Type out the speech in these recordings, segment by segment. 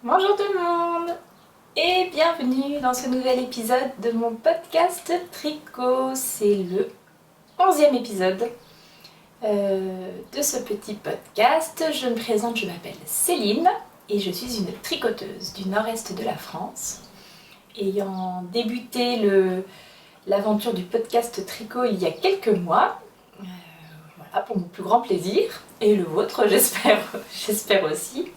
Bonjour tout le monde et bienvenue dans ce nouvel épisode de mon podcast Tricot. C'est le 11e épisode de ce petit podcast. Je me présente, je m'appelle Céline et je suis une tricoteuse du nord-est de la France. Ayant débuté l'aventure du podcast Tricot il y a quelques mois, voilà, pour mon plus grand plaisir, et le vôtre j'espère aussi.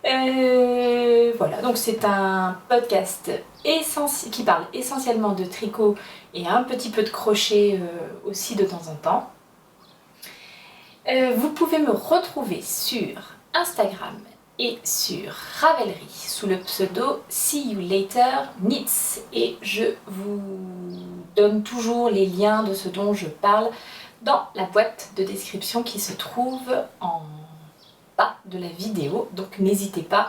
Voilà, donc c'est un podcast qui parle essentiellement de tricot et un petit peu de crochet aussi de temps en temps. Vous pouvez me retrouver sur Instagram et sur Ravelry sous le pseudo See You Later Knits, et je vous donne toujours les liens de ce dont je parle dans la boîte de description qui se trouve en bas de la vidéo, donc n'hésitez pas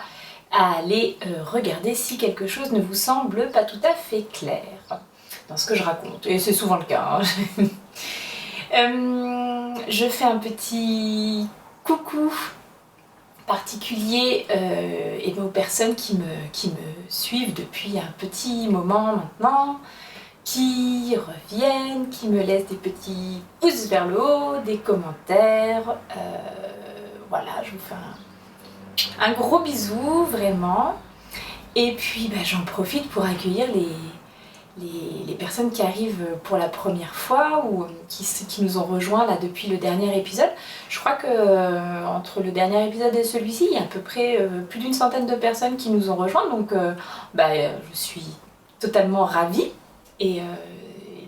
à aller regarder si quelque chose ne vous semble pas tout à fait clair dans ce que je raconte, et c'est souvent le cas. Je fais un petit coucou particulier et aux personnes qui me suivent depuis un petit moment maintenant, qui reviennent, qui me laissent des petits pouces vers le haut, des commentaires. Voilà, je vous fais un gros bisou, vraiment. Et puis j'en profite pour accueillir les personnes qui arrivent pour la première fois ou qui nous ont rejoints là depuis le dernier épisode. Je crois que entre le dernier épisode et celui-ci, il y a à peu près plus d'une centaine de personnes qui nous ont rejoints. Donc je suis totalement ravie. Et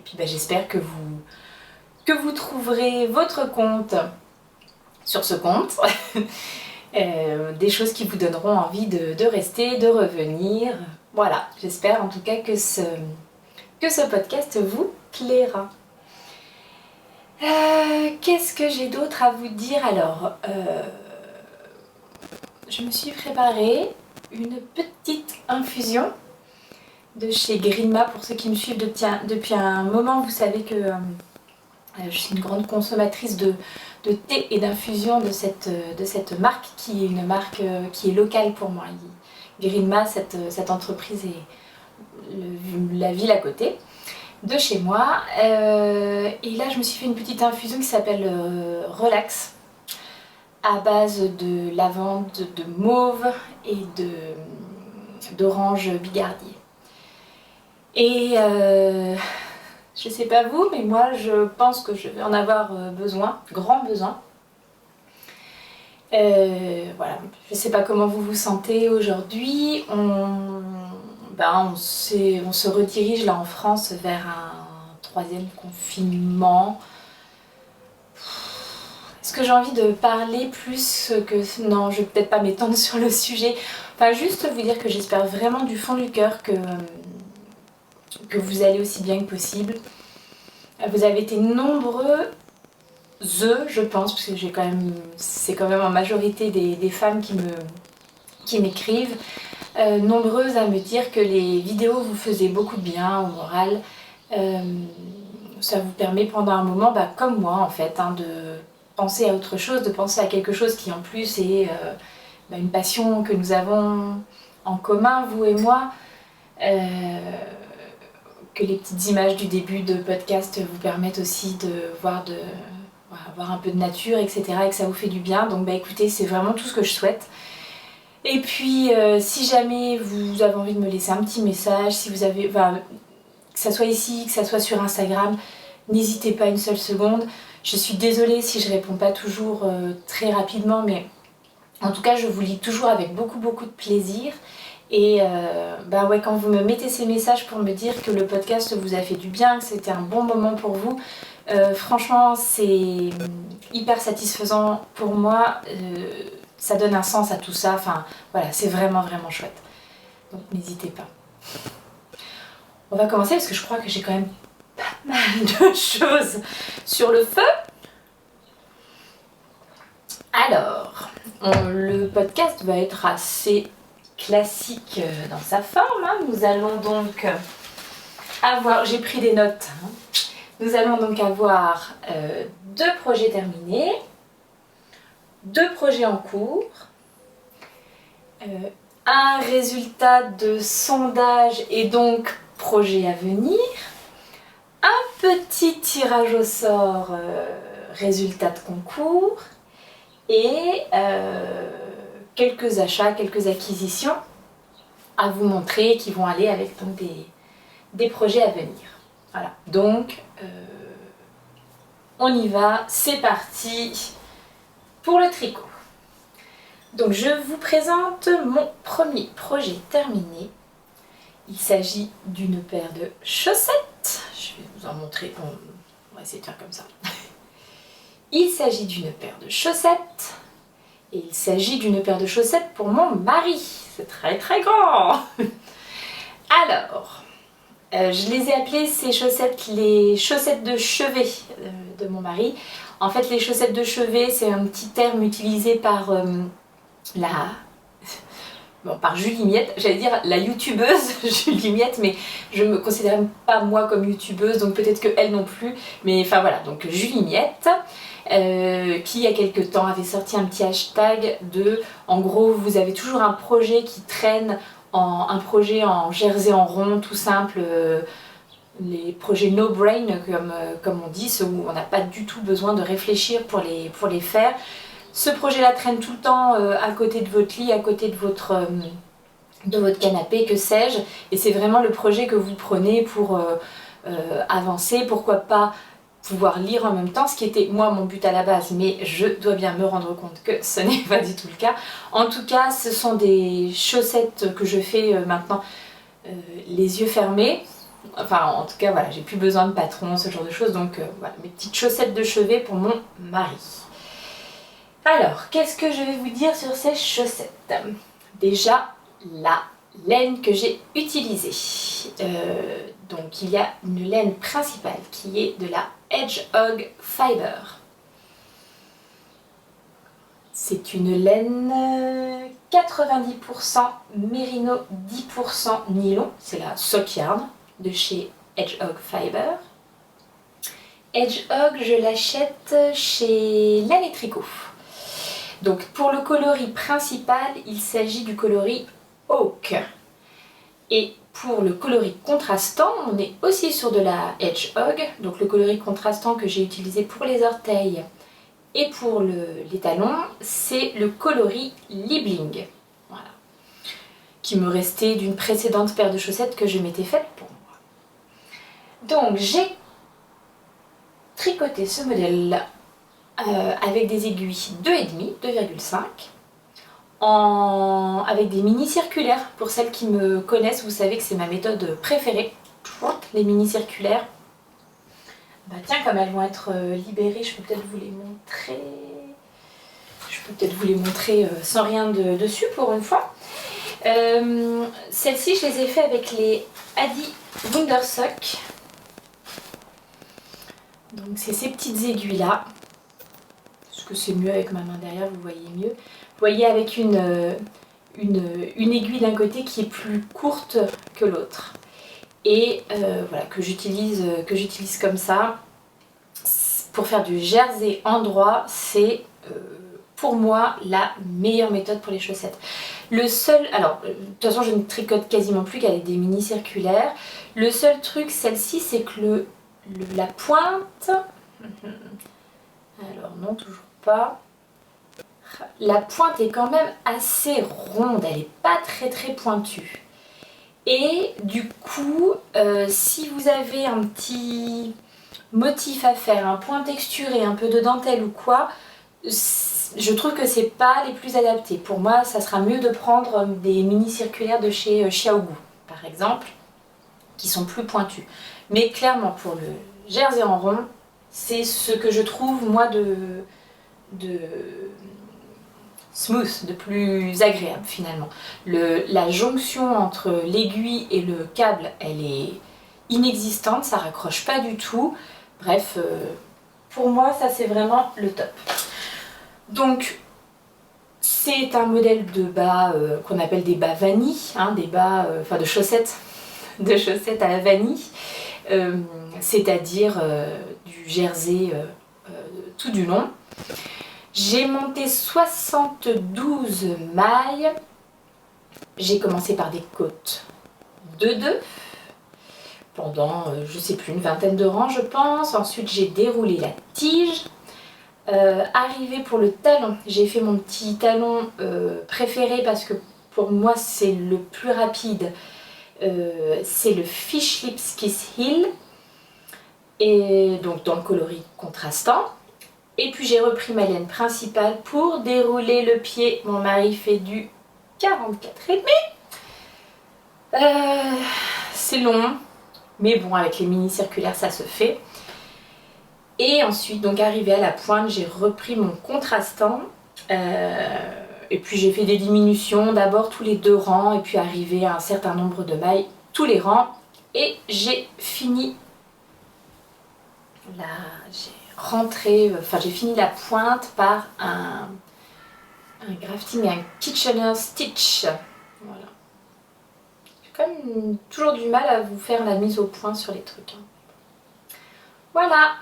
puis j'espère que vous trouverez votre compte sur ce compte. Des choses qui vous donneront envie de rester, de revenir. Voilà, j'espère en tout cas que ce podcast vous plaira. Qu'est-ce que j'ai d'autre à vous dire alors je me suis préparé une petite infusion de chez Greenma. Pour ceux qui me suivent depuis un moment, vous savez que je suis une grande consommatrice de thé et d'infusion de cette marque, qui est une marque qui est locale pour moi. Greenma, cette entreprise est la ville à côté de chez moi. Et là, je me suis fait une petite infusion qui s'appelle Relax, à base de lavande, de mauve et d'orange bigardier. Et je sais pas vous, mais moi je pense que je vais en avoir grand besoin. Voilà, je sais pas comment vous vous sentez aujourd'hui. On se redirige là en France vers un 3e confinement. Est-ce que j'ai envie de parler plus que... Non, je vais peut-être pas m'étendre sur le sujet. Enfin, juste vous dire que j'espère vraiment du fond du cœur que vous allez aussi bien que possible. Vous avez été nombreux, je pense, parce que c'est quand même en majorité des femmes qui m'écrivent, nombreuses à me dire que les vidéos vous faisaient beaucoup de bien au moral. Ça vous permet pendant un moment, comme moi en fait, de penser à autre chose, de penser à quelque chose qui en plus est une passion que nous avons en commun, vous et moi. Que les petites images du début de podcast vous permettent aussi de voir un peu de nature, etc., et que ça vous fait du bien. Donc écoutez, c'est vraiment tout ce que je souhaite. Et puis si jamais vous avez envie de me laisser un petit message, si vous avez, que ça soit ici, que ça soit sur Instagram, n'hésitez pas une seule seconde. Je suis désolée si je réponds pas toujours très rapidement, mais en tout cas je vous lis toujours avec beaucoup de plaisir. Et quand vous me mettez ces messages pour me dire que le podcast vous a fait du bien, que c'était un bon moment pour vous, franchement c'est hyper satisfaisant pour moi, ça donne un sens à tout ça, enfin voilà, c'est vraiment chouette. Donc n'hésitez pas. On va commencer parce que je crois que j'ai quand même pas mal de choses sur le feu. Alors, le podcast va être assez classique dans sa forme. Nous allons donc avoir, j'ai pris des notes, nous allons donc avoir 2 projets terminés, 2 projets en cours, un résultat de sondage et donc projet à venir, un petit tirage au sort, résultat de concours, et quelques achats, quelques acquisitions à vous montrer qui vont aller avec donc, des projets à venir. Voilà, donc on y va, c'est parti pour le tricot. Donc je vous présente mon premier projet terminé. Il s'agit d'une paire de chaussettes. Je vais vous en montrer, on va essayer de faire comme ça. Il s'agit d'une paire de chaussettes. Et il s'agit d'une paire de chaussettes pour mon mari. C'est très très grand. Alors, je les ai appelées ces chaussettes les chaussettes de chevet de mon mari. En fait, les chaussettes de chevet, c'est un petit terme utilisé par par Julie Miette, j'allais dire la youtubeuse Julie Miette, mais je me considère pas moi comme youtubeuse, donc peut-être que elle non plus, mais enfin voilà, donc Julie Miette, qui il y a quelques temps avait sorti un petit hashtag de, en gros, vous avez toujours un projet qui traîne, un projet en jersey en rond, tout simple, les projets no-brain comme on dit, ceux où on n'a pas du tout besoin de réfléchir pour les faire. Ce projet-là traîne tout le temps à côté de votre lit, à côté de votre canapé, que sais-je. Et c'est vraiment le projet que vous prenez pour avancer. Pourquoi pas pouvoir lire en même temps, ce qui était moi mon but à la base, mais je dois bien me rendre compte que ce n'est pas du tout le cas. En tout cas, ce sont des chaussettes que je fais maintenant les yeux fermés. Enfin, en tout cas, voilà, j'ai plus besoin de patron, ce genre de choses. Donc, voilà, mes petites chaussettes de chevet pour mon mari. Alors, qu'est-ce que je vais vous dire sur ces chaussettes? Déjà, la laine que j'ai utilisée. Donc, il y a une laine principale qui est de la Hedgehog Fiber. C'est une laine 90% mérino, 10% nylon. C'est la Sock Yarn de chez Hedgehog Fiber. Hedgehog, je l'achète chez Laine et Tricot. Donc pour le coloris principal, il s'agit du coloris Oak. Et pour le coloris contrastant, on est aussi sur de la Hedgehog. Donc le coloris contrastant que j'ai utilisé pour les orteils et pour les talons, c'est le coloris Liebling. Voilà. Qui me restait d'une précédente paire de chaussettes que je m'étais faite pour moi. Donc j'ai tricoté ce modèle avec des aiguilles 2,5, 2,5, avec des mini circulaires. Pour celles qui me connaissent, vous savez que c'est ma méthode préférée, les mini circulaires. Bah tiens, comme elles vont être libérées, je peux peut-être vous les montrer. Sans rien dessus pour une fois. Celles-ci, je les ai fait avec les Adi Wundersock. Donc c'est ces petites aiguilles là. Que c'est mieux avec ma main derrière, vous voyez mieux. Vous voyez avec une aiguille d'un côté qui est plus courte que l'autre. Et voilà, que j'utilise comme ça. Pour faire du jersey endroit, c'est pour moi la meilleure méthode pour les chaussettes. Le seul, alors de toute façon je ne tricote quasiment plus qu'avec des mini circulaires. Le seul truc, celle-ci, c'est que la pointe... Alors non, toujours pas. La pointe est quand même assez ronde, elle n'est pas très très pointue. Et du coup, si vous avez un petit motif à faire, un point texturé, un peu de dentelle ou quoi, je trouve que c'est pas les plus adaptés. Pour moi, ça sera mieux de prendre des mini circulaires de chez Xiaogu, par exemple, qui sont plus pointus. Mais clairement, pour le jersey en rond, c'est ce que je trouve, moi, de smooth, de plus agréable, finalement. La jonction entre l'aiguille et le câble, elle est inexistante, ça raccroche pas du tout. Bref, pour moi, ça, c'est vraiment le top. Donc, c'est un modèle de bas qu'on appelle des bas vanille, hein, des bas, enfin de chaussettes à la vanille. C'est-à-dire du jersey tout du long. J'ai monté 72 mailles J'ai commencé par des côtes de 2 pendant, je sais plus, une vingtaine de rangs je pense. Ensuite j'ai déroulé la tige. Arrivé pour le talon, j'ai fait mon petit talon préféré parce que pour moi c'est le plus rapide. C'est le Fish Lips Kiss Heel, et donc dans le coloris contrastant. Et puis j'ai repris ma laine principale pour dérouler le pied. Mon mari fait du 44,5. C'est long, mais bon, avec les mini circulaires ça se fait. Et ensuite, donc arrivé à la pointe, j'ai repris mon contrastant. Et puis j'ai fait des diminutions, d'abord tous les 2 rangs, et puis arrivé à un certain nombre de mailles, tous les rangs. Et j'ai fini j'ai fini la pointe par un grafting, un Kitchener Stitch. Voilà. J'ai quand même toujours du mal à vous faire la mise au point sur les trucs. Voilà.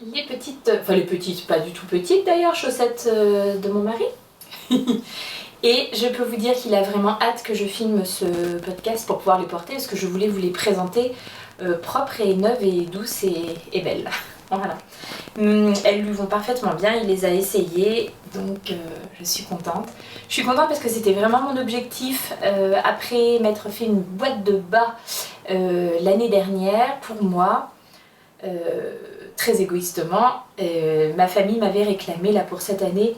Les petites, pas du tout petites d'ailleurs, chaussettes de mon mari. Et je peux vous dire qu'il a vraiment hâte que je filme ce podcast pour pouvoir les porter, parce que je voulais vous les présenter propres et neuves et douces et belles. Voilà. Elles lui vont parfaitement bien, il les a essayées, donc je suis contente. Je suis contente parce que c'était vraiment mon objectif, après m'être fait une boîte de bas l'année dernière pour moi. Très égoïstement, ma famille m'avait réclamé là pour cette année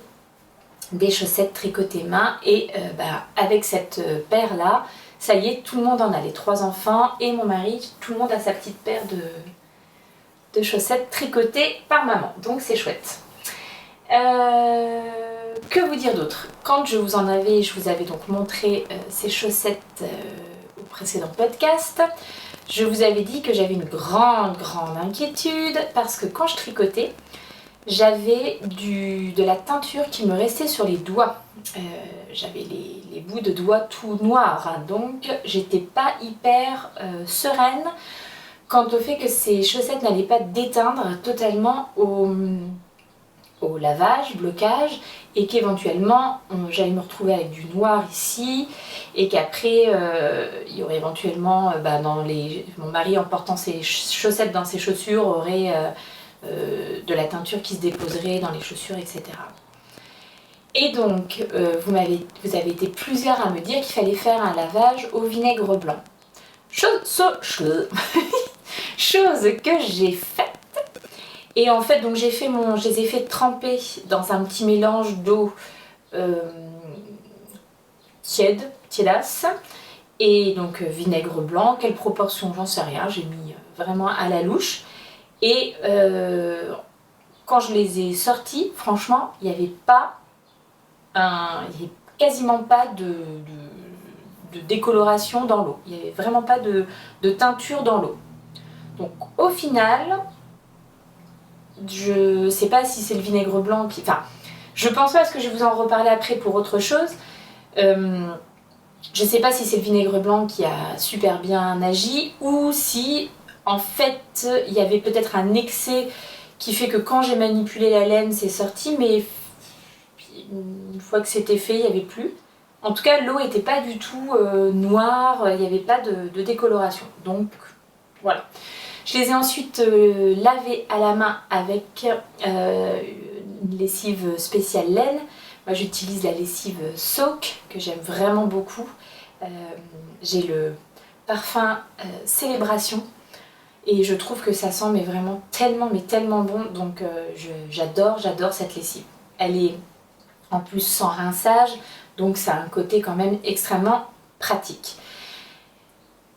des chaussettes tricotées main, et avec cette paire là, ça y est, tout le monde en a, les 3 enfants et mon mari, tout le monde a sa petite paire de chaussettes tricotées par maman, donc c'est chouette. Que vous dire d'autre? Quand je vous avais donc montré ces chaussettes au précédent podcast, je vous avais dit que j'avais une grande inquiétude parce que quand je tricotais, j'avais de la teinture qui me restait sur les doigts. J'avais les bouts de doigts tout noirs, hein, donc j'étais pas hyper sereine quant au fait que ces chaussettes n'allaient pas déteindre totalement au lavage, blocage, et qu'éventuellement j'allais me retrouver avec du noir ici, et qu'après il y aurait éventuellement mon mari, en portant ses chaussettes dans ses chaussures, aurait de la teinture qui se déposerait dans les chaussures, etc. Et donc vous avez été plusieurs à me dire qu'il fallait faire un lavage au vinaigre blanc. Chose que j'ai faite. Et en fait, donc je les ai fait tremper dans un petit mélange d'eau tiédasse, et donc vinaigre blanc. Quelle proportion, j'en sais rien, j'ai mis vraiment à la louche. Et quand je les ai sortis, franchement, il n'y avait quasiment pas de décoloration dans l'eau. Il n'y avait vraiment pas de teinture dans l'eau. Donc au final, je sais pas si c'est le vinaigre blanc qui... Enfin, je pense pas, parce que je vais vous en reparler après pour autre chose. Je sais pas si c'est le vinaigre blanc qui a super bien agi, ou si en fait il y avait peut-être un excès qui fait que quand j'ai manipulé la laine c'est sorti, mais une fois que c'était fait il n'y avait plus. En tout cas l'eau était pas du tout noire, il n'y avait pas de décoloration, donc voilà. Je les ai ensuite lavés à la main avec une lessive spéciale laine. Moi j'utilise la lessive Soak, que j'aime vraiment beaucoup. J'ai le parfum Célébration, et je trouve que ça sent vraiment tellement bon, donc j'adore cette lessive. Elle est en plus sans rinçage, donc ça a un côté quand même extrêmement pratique.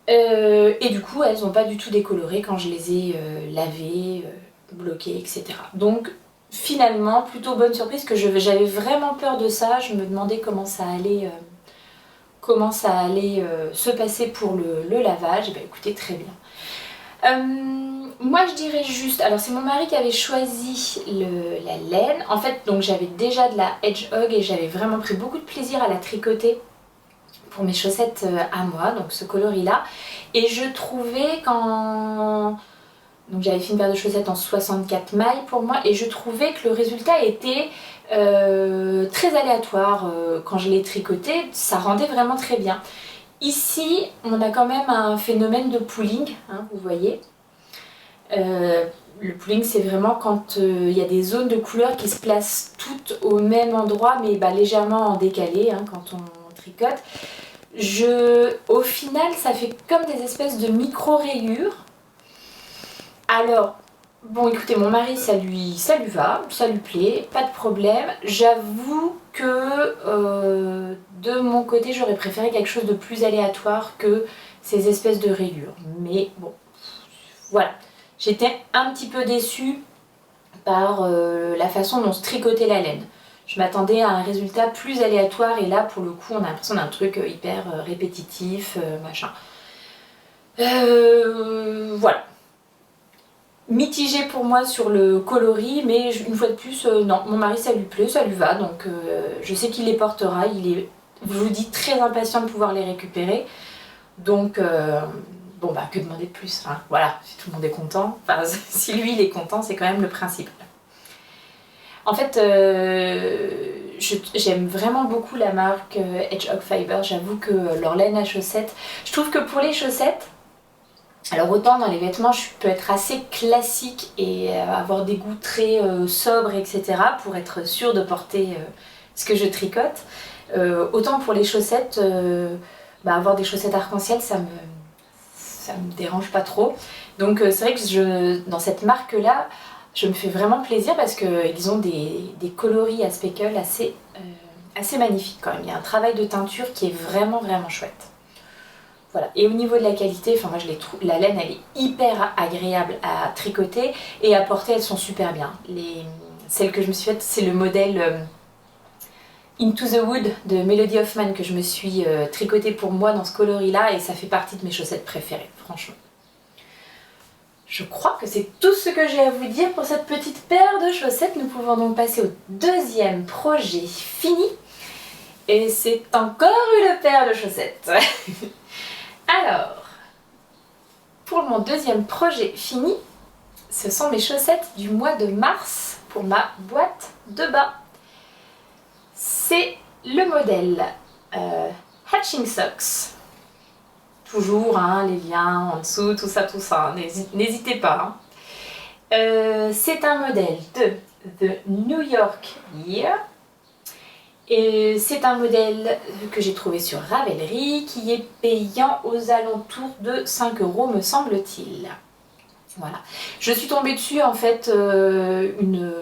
Et du coup elles n'ont pas du tout décoloré quand je les ai lavées, bloquées, etc. Donc finalement plutôt bonne surprise, que j'avais vraiment peur de ça. Je me demandais comment ça allait se passer pour le lavage. Et bien écoutez, très bien. Moi je dirais juste, alors c'est mon mari qui avait choisi la laine. En fait donc j'avais déjà de la Hedgehog et j'avais vraiment pris beaucoup de plaisir à la tricoter pour mes chaussettes à moi, donc ce coloris là. Et je trouvais Donc j'avais fait une paire de chaussettes en 64 mailles pour moi et je trouvais que le résultat était très aléatoire. Quand je l'ai tricoté, ça rendait vraiment très bien. Ici, on a quand même un phénomène de pooling, hein, vous voyez. Le pooling, c'est vraiment quand il y a des zones de couleurs qui se placent toutes au même endroit, mais légèrement en décalé, hein, quand on tricote. Au final, ça fait comme des espèces de micro-rayures. Alors, bon, écoutez, mon mari, ça lui va, ça lui plaît, pas de problème. J'avoue que de mon côté, j'aurais préféré quelque chose de plus aléatoire que ces espèces de rayures. Mais bon, voilà. J'étais un petit peu déçue par la façon dont se tricotait la laine. Je m'attendais à un résultat plus aléatoire et là, pour le coup, on a l'impression d'un truc hyper répétitif, machin. Voilà. Mitigé pour moi sur le coloris, mais une fois de plus, non, mon mari ça lui plaît, ça lui va, donc je sais qu'il les portera, il est, je vous dis, très impatient de pouvoir les récupérer, donc bon que demander de plus, hein. Voilà, si tout le monde est content, enfin si lui il est content, c'est quand même le principal. En fait, j'aime vraiment beaucoup la marque Hedgehog Fiber, j'avoue que leur laine à chaussettes, je trouve que pour les chaussettes, alors autant dans les vêtements je peux être assez classique et avoir des goûts très sobres, etc. pour être sûre de porter ce que je tricote, autant pour les chaussettes, avoir des chaussettes arc-en-ciel ça me dérange pas trop. Donc c'est vrai que dans cette marque là je me fais vraiment plaisir parce qu'ils ont des coloris à speckle assez magnifiques quand même. Il y a un travail de teinture qui est vraiment chouette. Voilà. Et au niveau de la qualité, enfin moi la laine elle est hyper agréable à tricoter et à porter, elles sont super bien. Celles que je me suis faites, c'est le modèle Into the Wood de Melody Hoffman que je me suis tricoté pour moi dans ce coloris là et ça fait partie de mes chaussettes préférées, franchement. Je crois que c'est tout ce que j'ai à vous dire pour cette petite paire de chaussettes. Nous pouvons donc passer au deuxième projet fini. Et c'est encore une paire de chaussettes. Alors, pour mon deuxième projet fini, ce sont mes chaussettes du mois de mars pour ma boîte de bas. C'est le modèle Hatching Socks. Toujours hein, les liens en dessous, tout ça, n'hésitez pas. Hein. C'est un modèle de The New York Year. Et c'est un modèle que j'ai trouvé sur Ravelry qui est payant aux alentours de 5 € me semble-t-il. Voilà. Je suis tombée dessus en fait une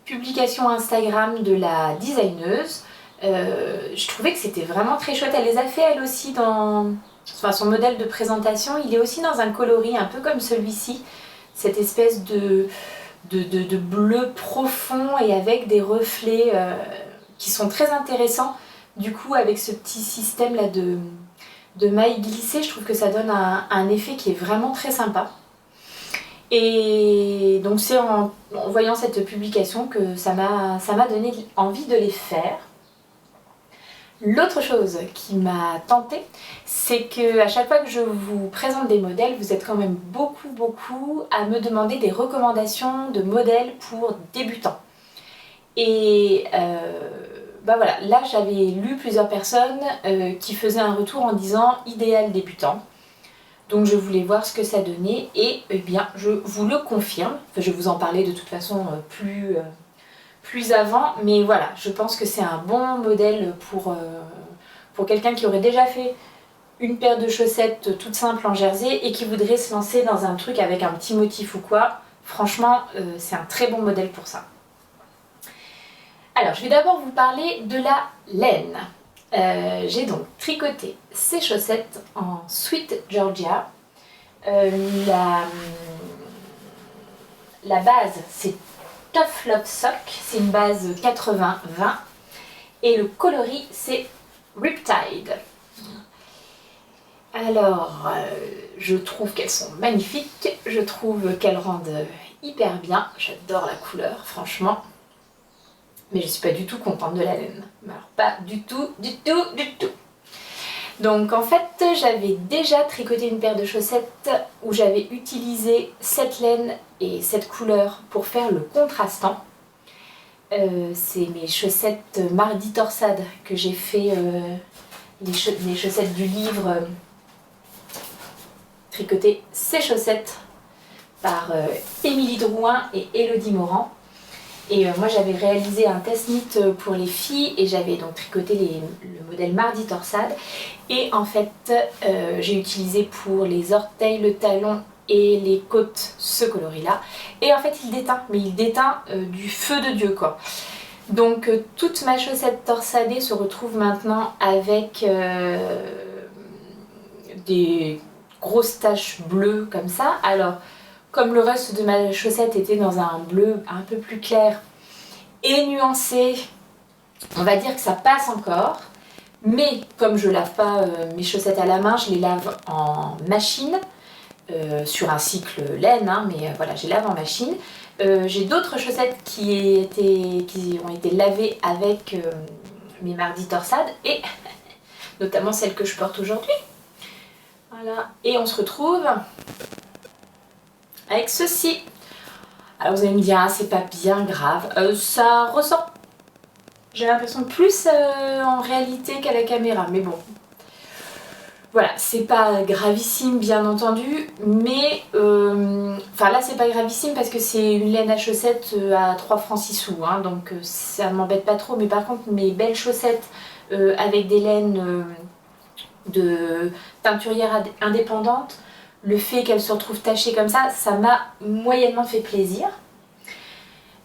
publication Instagram de la designeuse. Je trouvais que c'était vraiment très chouette. Elle les a fait elle aussi dans... Enfin, son modèle de présentation, il est aussi dans un coloris un peu comme celui-ci. Cette espèce de bleu profond et avec des reflets... qui sont très intéressants. Du coup, avec ce petit système là de mailles glissées, je trouve que ça donne un effet qui est vraiment très sympa. Et donc c'est en voyant cette publication que ça m'a donné envie de les faire. L'autre chose qui m'a tentée, c'est que à chaque fois que je vous présente des modèles, vous êtes quand même beaucoup à me demander des recommandations de modèles pour débutants. Et voilà, là j'avais lu plusieurs personnes qui faisaient un retour en disant idéal débutant. Donc je voulais voir ce que ça donnait et eh bien je vous le confirme. Enfin, je vais vous en parler de toute façon plus avant, mais voilà, je pense que c'est un bon modèle pour quelqu'un qui aurait déjà fait une paire de chaussettes toute simple en jersey et qui voudrait se lancer dans un truc avec un petit motif ou quoi. Franchement, c'est un très bon modèle pour ça. Alors, je vais d'abord vous parler de la laine. J'ai donc tricoté ces chaussettes en Sweet Georgia. La base, c'est Tough Love Sock, c'est une base 80-20. Et le coloris, c'est Riptide. Alors, je trouve qu'elles sont magnifiques, je trouve qu'elles rendent hyper bien. J'adore la couleur, franchement. Mais je suis pas du tout contente de la laine. Alors, pas du tout. Donc en fait, j'avais déjà tricoté une paire de chaussettes où j'avais utilisé cette laine et cette couleur pour faire le contrastant. C'est mes chaussettes Mardi Torsade que j'ai fait, les chaussettes du livre tricoter ces chaussettes par Émilie Drouin et Elodie Morand. Et moi j'avais réalisé un test knit pour les filles et j'avais donc tricoté le modèle Mardi Torsade. Et en fait j'ai utilisé pour les orteils, le talon et les côtes ce coloris là. Et en fait il déteint, mais il déteint du feu de Dieu quoi. Donc toute ma chaussette torsadée se retrouve maintenant avec des grosses taches bleues comme ça. Alors comme le reste de ma chaussette était dans un bleu un peu plus clair et nuancé, on va dire que ça passe encore. Mais comme je lave pas mes chaussettes à la main, je les lave en machine, sur un cycle laine, hein, mais voilà, je les lave en machine. J'ai d'autres chaussettes qui ont été lavées avec mes Mardi Torsade et notamment celles que je porte aujourd'hui. Voilà, et on se retrouve avec ceci. Alors vous allez me dire, ah, c'est pas bien grave, ça ressort, j'ai l'impression plus en réalité qu'à la caméra, mais bon. Voilà, c'est pas gravissime bien entendu, mais enfin là c'est pas gravissime parce que c'est une laine à chaussettes à 3 francs 6 sous, hein, donc ça m'embête pas trop, mais par contre mes belles chaussettes avec des laines de teinturière indépendante, le fait qu'elles se retrouvent tachées comme ça m'a moyennement fait plaisir.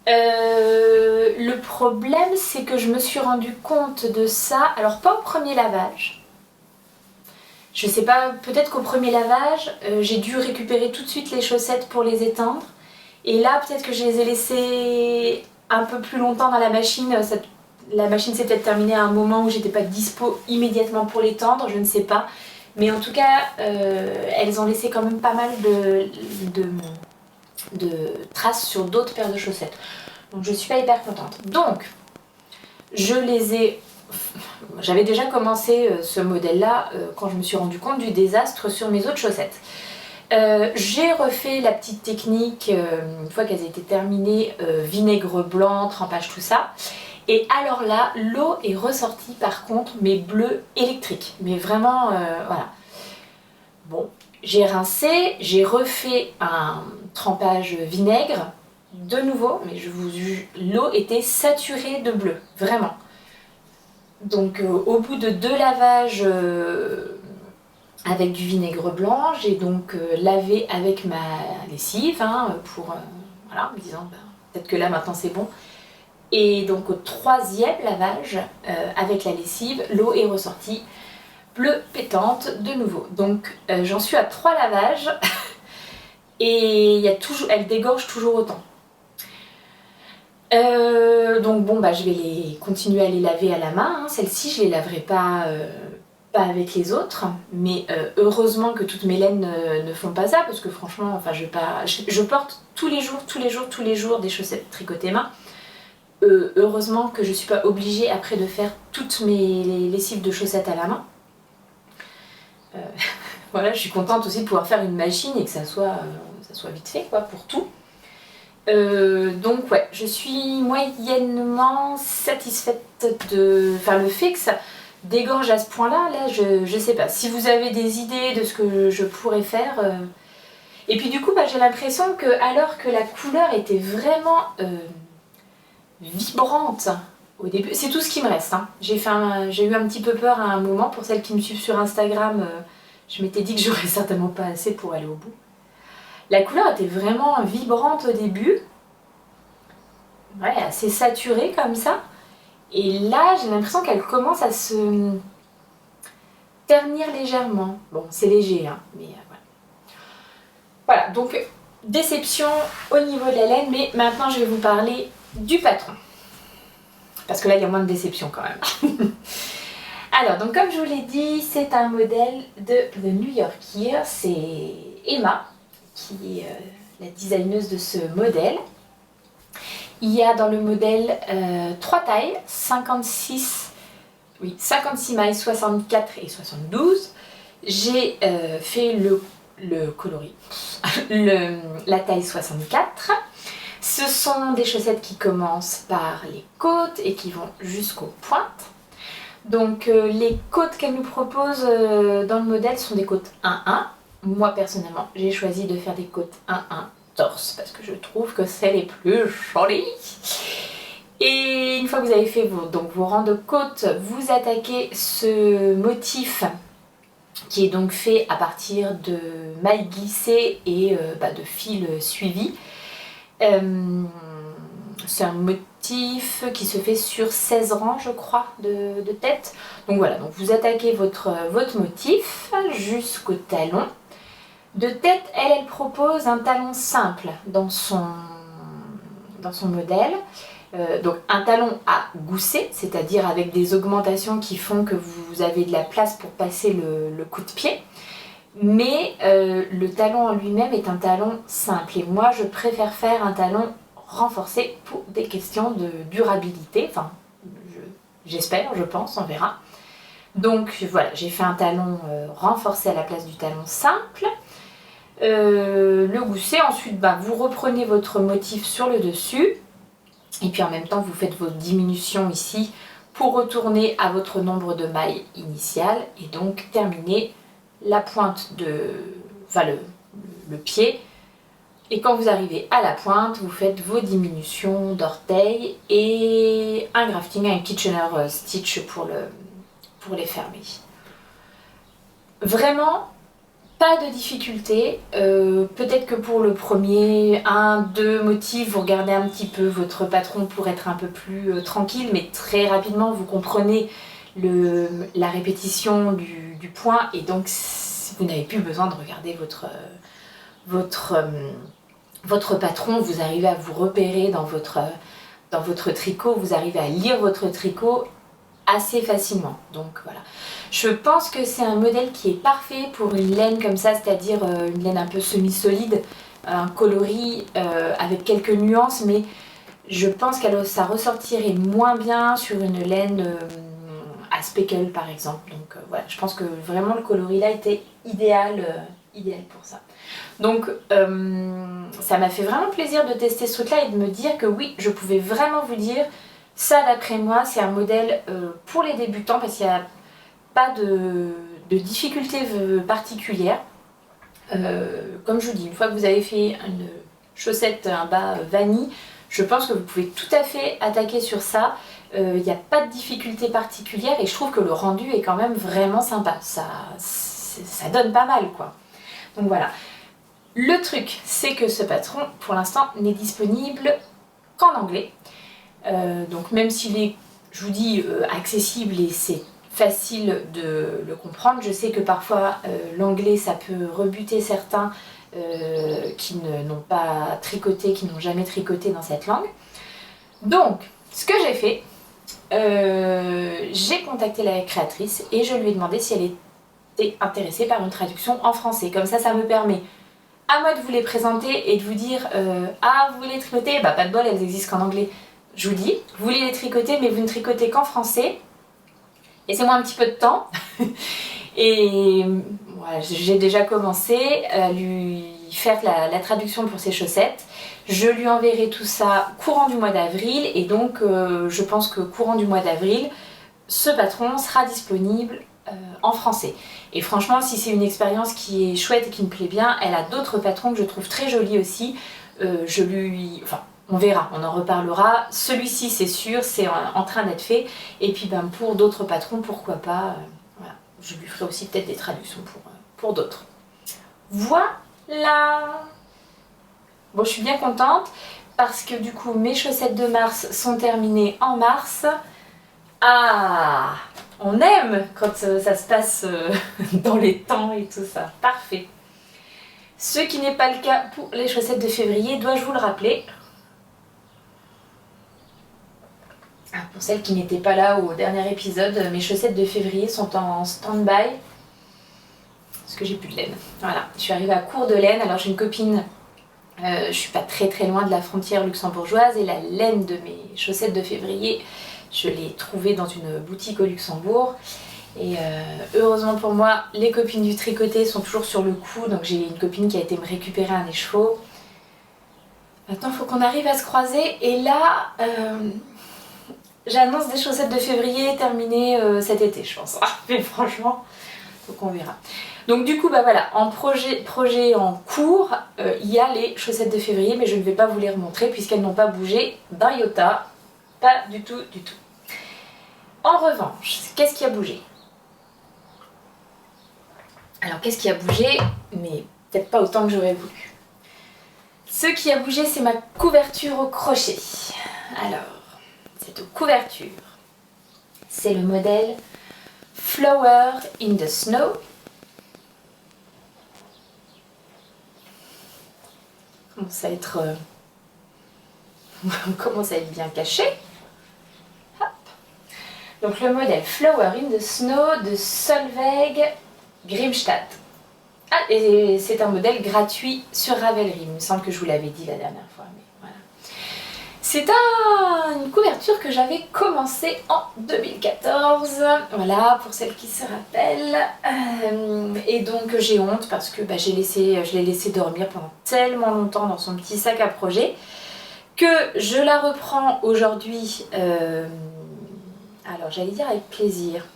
Le problème c'est que je me suis rendu compte de ça, alors pas au premier lavage. Je sais pas, peut-être qu'au premier lavage, j'ai dû récupérer tout de suite les chaussettes pour les étendre. Et là, peut-être que je les ai laissées un peu plus longtemps dans la machine. La machine s'est peut-être terminée à un moment où j'étais pas dispo immédiatement pour les tendre, je ne sais pas. Mais en tout cas, elles ont laissé quand même pas mal de traces sur d'autres paires de chaussettes. Donc je suis pas hyper contente. Donc, je les ai... J'avais déjà commencé ce modèle-là quand je me suis rendu compte du désastre sur mes autres chaussettes. J'ai refait la petite technique, une fois qu'elles étaient terminées, vinaigre blanc, trempage, tout ça. Et alors là, l'eau est ressortie par contre, mais bleu électrique. Mais vraiment, voilà. Bon, j'ai rincé, j'ai refait un trempage vinaigre, de nouveau, mais l'eau était saturée de bleu, vraiment. Donc au bout de 2 lavages avec du vinaigre blanc, j'ai donc lavé avec ma lessive, hein, pour, voilà, en me disant ben, peut-être que là maintenant c'est bon. Et donc au 3e lavage avec la lessive, l'eau est ressortie bleu pétante de nouveau. Donc j'en suis à 3 lavages et elle dégorge toujours autant. Donc bon bah je vais continuer à les laver à la main, hein. Celles-ci je les laverai pas, pas avec les autres, mais heureusement que toutes mes laines ne font pas ça parce que franchement enfin je porte tous les jours des chaussettes tricotées main. Heureusement que je suis pas obligée après de faire toutes mes lessives de chaussettes à la main. Voilà, je suis contente aussi de pouvoir faire une machine et que ça soit vite fait quoi pour tout. Donc ouais, je suis moyennement satisfaite de... Enfin le fait que ça dégorge à ce point là, je sais pas. Si vous avez des idées de ce que je pourrais faire... Et puis du coup bah, j'ai l'impression que alors que la couleur était vraiment vibrante au début, c'est tout ce qui me reste, hein. J'ai eu un petit peu peur à un moment, pour celles qui me suivent sur Instagram, je m'étais dit que j'aurais certainement pas assez pour aller au bout. La couleur était vraiment vibrante au début, ouais, assez saturée comme ça. Et là, j'ai l'impression qu'elle commence à se ternir légèrement. Bon, c'est léger, hein, mais voilà. Voilà, donc déception au niveau de la laine, mais maintenant je vais vous parler du patron. Parce que là, il y a moins de déception quand même. Alors, donc comme je vous l'ai dit, c'est un modèle de The New Yorker, c'est Emma qui est la designeuse de ce modèle. Il y a dans le modèle 3 tailles, 56 oui, 56 mailles, 64 et 72. J'ai fait le coloris, la taille 64. Ce sont des chaussettes qui commencent par les côtes et qui vont jusqu'aux pointes. Donc les côtes qu'elle nous propose dans le modèle sont des côtes 1-1. Moi personnellement, j'ai choisi de faire des côtes 1-1 torse parce que je trouve que c'est les plus jolies. Et une fois que vous avez fait vos rangs de côtes, vous attaquez ce motif qui est donc fait à partir de mailles glissées et de fils suivis. C'est un motif qui se fait sur 16 rangs, je crois, de tête. Donc voilà, donc vous attaquez votre motif jusqu'au talon. De tête, elle propose un talon simple dans son modèle. Donc un talon à gousset, c'est-à-dire avec des augmentations qui font que vous avez de la place pour passer le coup de pied. Mais le talon en lui-même est un talon simple. Et moi, je préfère faire un talon renforcé pour des questions de durabilité. Enfin, j'espère, je pense, on verra. Donc voilà, j'ai fait un talon renforcé à la place du talon simple. Le gousset, ensuite vous reprenez votre motif sur le dessus. Et puis en même temps, vous faites vos diminutions ici pour retourner à votre nombre de mailles initial et donc terminer la pointe le pied. Et quand vous arrivez à la pointe, vous faites vos diminutions d'orteils et un grafting, un Kitchener stitch pour les fermer. Vraiment, pas de difficulté. Peut-être que pour le premier, 1-2 motifs, vous regardez un petit peu votre patron pour être un peu plus tranquille, mais très rapidement vous comprenez la répétition du point et donc vous n'avez plus besoin de regarder votre patron, vous arrivez à vous repérer dans votre tricot, vous arrivez à lire votre tricot assez facilement. Donc voilà. Je pense que c'est un modèle qui est parfait pour une laine comme ça, c'est-à-dire une laine un peu semi-solide, un coloris avec quelques nuances, mais je pense que ça ressortirait moins bien sur une laine à speckle par exemple. Donc voilà, je pense que vraiment le coloris là était idéal pour ça. Donc ça m'a fait vraiment plaisir de tester ce truc là et de me dire que oui, je pouvais vraiment vous dire ça d'après moi, c'est un modèle pour les débutants parce qu'il n'y a pas de difficulté particulière. Comme je vous dis, une fois que vous avez fait une chaussette, un bas vanille, je pense que vous pouvez tout à fait attaquer sur ça. Il n'y a pas de difficulté particulière et je trouve que le rendu est quand même vraiment sympa. Ça donne pas mal quoi. Donc voilà. Le truc, c'est que ce patron, pour l'instant, n'est disponible qu'en anglais. Donc même s'il est, je vous dis, accessible et c'est facile de le comprendre, je sais que parfois l'anglais ça peut rebuter certains qui n'ont pas tricoté, qui n'ont jamais tricoté dans cette langue. Donc ce que j'ai fait, j'ai contacté la créatrice et je lui ai demandé si elle était intéressée par une traduction en français. Comme ça me permet à moi de vous les présenter et de vous dire ah vous voulez tricoter, bah pas de bol, elles existent qu'en anglais. Je vous dis, vous voulez les tricoter mais vous ne tricotez qu'en français. Laissez-moi un petit peu de temps. Et voilà, j'ai déjà commencé à lui faire la traduction pour ses chaussettes. Je lui enverrai tout ça courant du mois d'avril et donc je pense que courant du mois d'avril, ce patron sera disponible en français. Et franchement, si c'est une expérience qui est chouette et qui me plaît bien, elle a d'autres patrons que je trouve très jolis aussi. On verra, on en reparlera. Celui-ci, c'est sûr, c'est en train d'être fait. Et puis pour d'autres patrons, pourquoi pas. Voilà. Je lui ferai aussi peut-être des traductions pour d'autres. Voilà. Bon, je suis bien contente parce que du coup, mes chaussettes de mars sont terminées en mars. Ah, on aime quand ça se passe dans les temps et tout ça. Parfait. Ce qui n'est pas le cas pour les chaussettes de février, dois-je vous le rappeler. Pour celles qui n'étaient pas là au dernier épisode, mes chaussettes de février sont en stand-by parce que j'ai plus de laine. Voilà, je suis arrivée à court de laine. Alors j'ai une copine Je suis pas très loin de la frontière luxembourgeoise et la laine de mes chaussettes de février, je l'ai trouvée dans une boutique au Luxembourg. Et heureusement pour moi, les copines du tricoté sont toujours sur le coup, donc j'ai une copine qui a été me récupérer un écheveau. Maintenant il faut qu'on arrive à se croiser et là j'annonce des chaussettes de février terminées cet été je pense. Mais franchement, faut qu'on verra. Donc du coup bah voilà, en projet en cours, il y a les chaussettes de février mais je ne vais pas vous les remontrer puisqu'elles n'ont pas bougé d'un iota, pas du tout du tout. En revanche, qu'est-ce qui a bougé? Alors qu'est-ce qui a bougé? Mais peut-être pas autant que j'aurais voulu. Ce qui a bougé, c'est ma couverture au crochet. Alors, cette couverture, c'est le modèle Flower in the Snow. On commence à être bien caché. Hop. Donc le modèle Flower in the Snow de Solveig Grimstad. Ah, et c'est un modèle gratuit sur Ravelry, il me semble que je vous l'avais dit la dernière fois, mais voilà. C'est une couverture que j'avais commencée en 2014, voilà, pour celles qui se rappellent. Et donc j'ai honte parce que bah, je l'ai laissé dormir pendant tellement longtemps dans son petit sac à projet que je la reprends aujourd'hui, alors j'allais dire avec plaisir,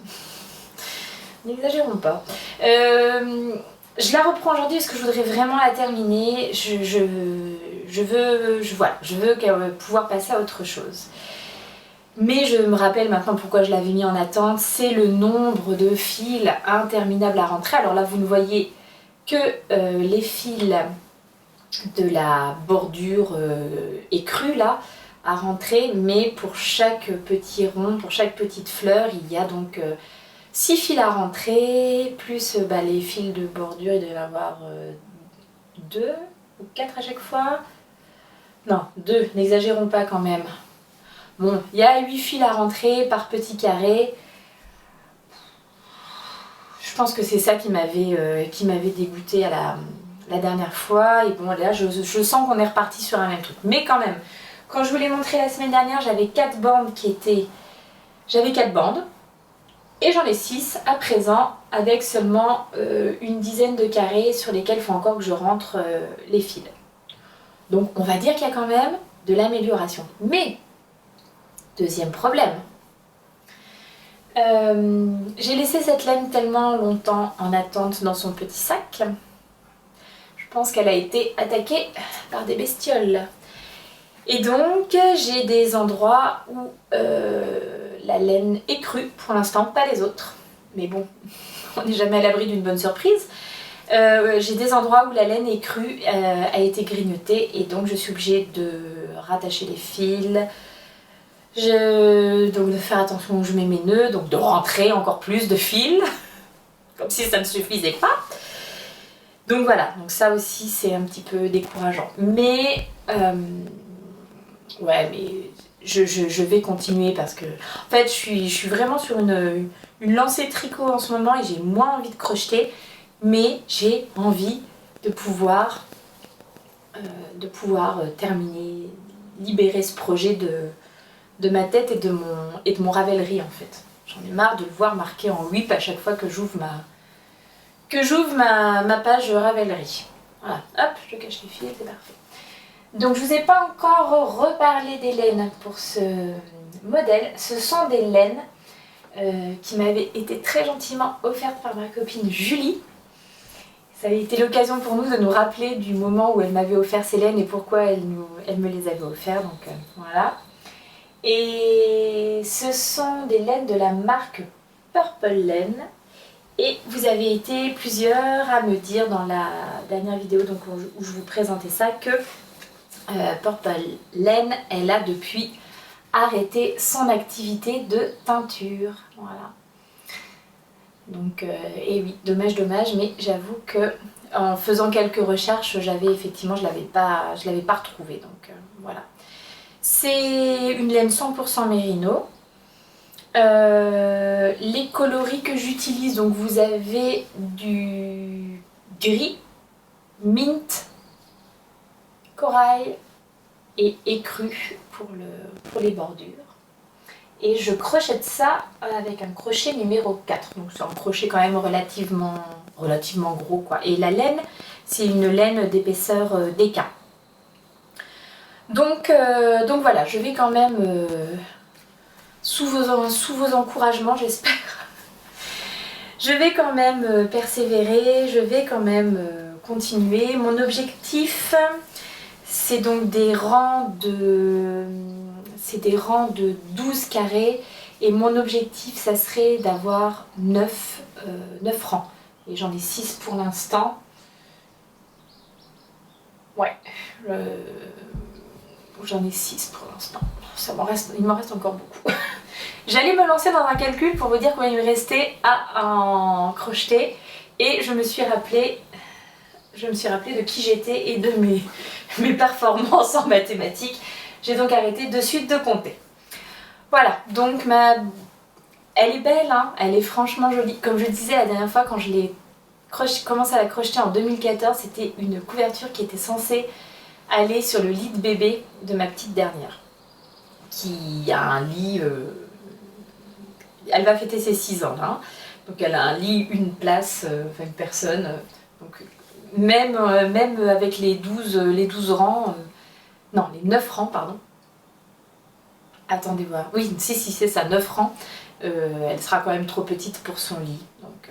n'exagérons pas. Je la reprends aujourd'hui parce que je voudrais vraiment la terminer. Je veux pouvoir passer à autre chose. Mais je me rappelle maintenant pourquoi je l'avais mis en attente. C'est le nombre de fils interminables à rentrer. Alors là, vous ne voyez que les fils de la bordure écrue là à rentrer. Mais pour chaque petit rond, pour chaque petite fleur, il y a donc 6 fils à rentrer, plus les fils de bordure, il doit y en avoir 2 ou 4 à chaque fois. Non, 2, n'exagérons pas quand même. Bon, il y a 8 fils à rentrer par petit carré. Je pense que c'est ça qui m'avait dégoûté à la dernière fois. Et bon, là, je sens qu'on est reparti sur un même truc. Mais quand même, quand je vous l'ai montré la semaine dernière, j'avais 4 bandes J'avais 4 bandes. Et j'en ai 6 à présent avec seulement une dizaine de carrés sur lesquels il faut encore que je rentre les fils. Donc on va dire qu'il y a quand même de l'amélioration. Mais, deuxième problème, j'ai laissé cette laine tellement longtemps en attente dans son petit sac. Je pense qu'elle a été attaquée par des bestioles. Et donc j'ai des endroits où la laine est crue, pour l'instant, pas les autres. Mais bon, on n'est jamais à l'abri d'une bonne surprise. J'ai des endroits où la laine est crue, a été grignotée et donc je suis obligée de rattacher les fils. Donc de faire attention où je mets mes nœuds, donc de rentrer encore plus de fils, comme si ça ne suffisait pas. Donc voilà, donc ça aussi c'est un petit peu décourageant. Mais ouais, mais je vais continuer parce que en fait je suis vraiment sur une lancée tricot en ce moment et j'ai moins envie de crocheter, mais j'ai envie de pouvoir terminer, libérer ce projet de ma tête et de mon Ravelry en fait. J'en ai marre de le voir marqué en whip à chaque fois que j'ouvre ma page Ravelry. Voilà, hop, je cache les fils, c'est parfait. Donc je vous ai pas encore reparlé des laines pour ce modèle. Ce sont des laines qui m'avaient été très gentiment offertes par ma copine Julie. Ça avait été l'occasion pour nous de nous rappeler du moment où elle m'avait offert ces laines et pourquoi elle me les avait offertes. Donc voilà. Et ce sont des laines de la marque Purple Laine. Et vous avez été plusieurs à me dire dans la dernière vidéo donc, où je vous présentais ça que Purple Laine, elle a depuis arrêté son activité de teinture. Voilà. Donc, et oui, dommage, mais j'avoue que en faisant quelques recherches, effectivement, je l'avais pas retrouvée. Donc voilà. C'est une laine 100% mérino. Les coloris que j'utilise, donc vous avez du gris, mint, corail et écru pour les bordures. Et je crochette ça avec un crochet numéro 4. Donc c'est un crochet quand même relativement gros quoi. Et la laine, c'est une laine d'épaisseur DK. Donc voilà, je vais quand même, sous vos encouragements j'espère, je vais quand même persévérer, je vais quand même continuer. Mon objectif, c'est donc des rangs de 12 carrés. Et mon objectif, ça serait d'avoir 9 rangs. Et j'en ai 6 pour l'instant. Ouais, j'en ai 6 pour l'instant. Il m'en reste encore beaucoup. J'allais me lancer dans un calcul pour vous dire combien il me restait à en crocheter. Et je me suis rappelé de qui j'étais et de mes performances en mathématiques. J'ai donc arrêté de suite de compter. Voilà, donc elle est belle, hein, elle est franchement jolie. Comme je disais la dernière fois, quand je l'ai commencé à la crocheter en 2014, c'était une couverture qui était censée aller sur le lit de bébé de ma petite dernière. Qui a un lit... elle va fêter ses 6 ans là. Donc elle a un lit, une place, enfin une personne. Donc même avec les 12 rangs... non, les 9 rangs, pardon. Attendez voir. Oui, si, c'est ça, 9 rangs. Elle sera quand même trop petite pour son lit. Donc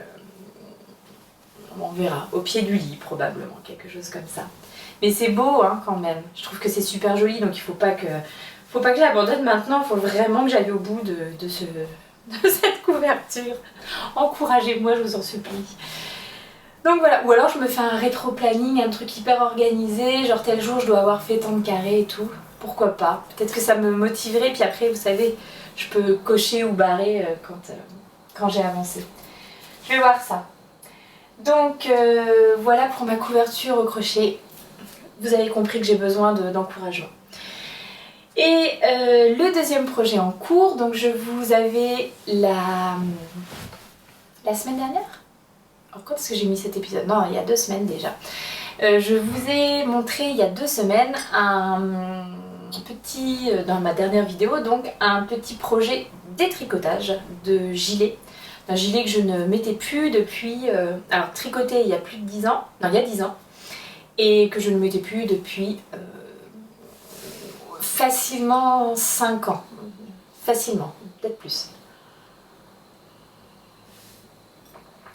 on verra. Au pied du lit, probablement, quelque chose comme ça. Mais c'est beau, hein, quand même. Je trouve que c'est super joli, donc il faut pas que je l'abandonne maintenant. Il faut vraiment que j'aille au bout de cette couverture. Encouragez-moi, je vous en supplie. Donc voilà, ou alors je me fais un rétro-planning, un truc hyper organisé, genre tel jour je dois avoir fait tant de carrés et tout. Pourquoi pas? Peut-être que ça me motiverait, puis après, vous savez, je peux cocher ou barrer quand j'ai avancé. Je vais voir ça. Donc voilà pour ma couverture au crochet. Vous avez compris que j'ai besoin d'encouragement. Et le deuxième projet en cours, donc je vous avais la semaine dernière? Alors quand est-ce que j'ai mis cet épisode? Non, il y a 2 semaines déjà. Je vous ai montré il y a 2 semaines dans ma dernière vidéo, donc un petit projet détricotage de gilet. Un gilet que je ne mettais plus depuis... alors tricoté il y a plus de 10 ans, non il y a 10 ans, et que je ne mettais plus depuis facilement 5 ans. Facilement, peut-être plus.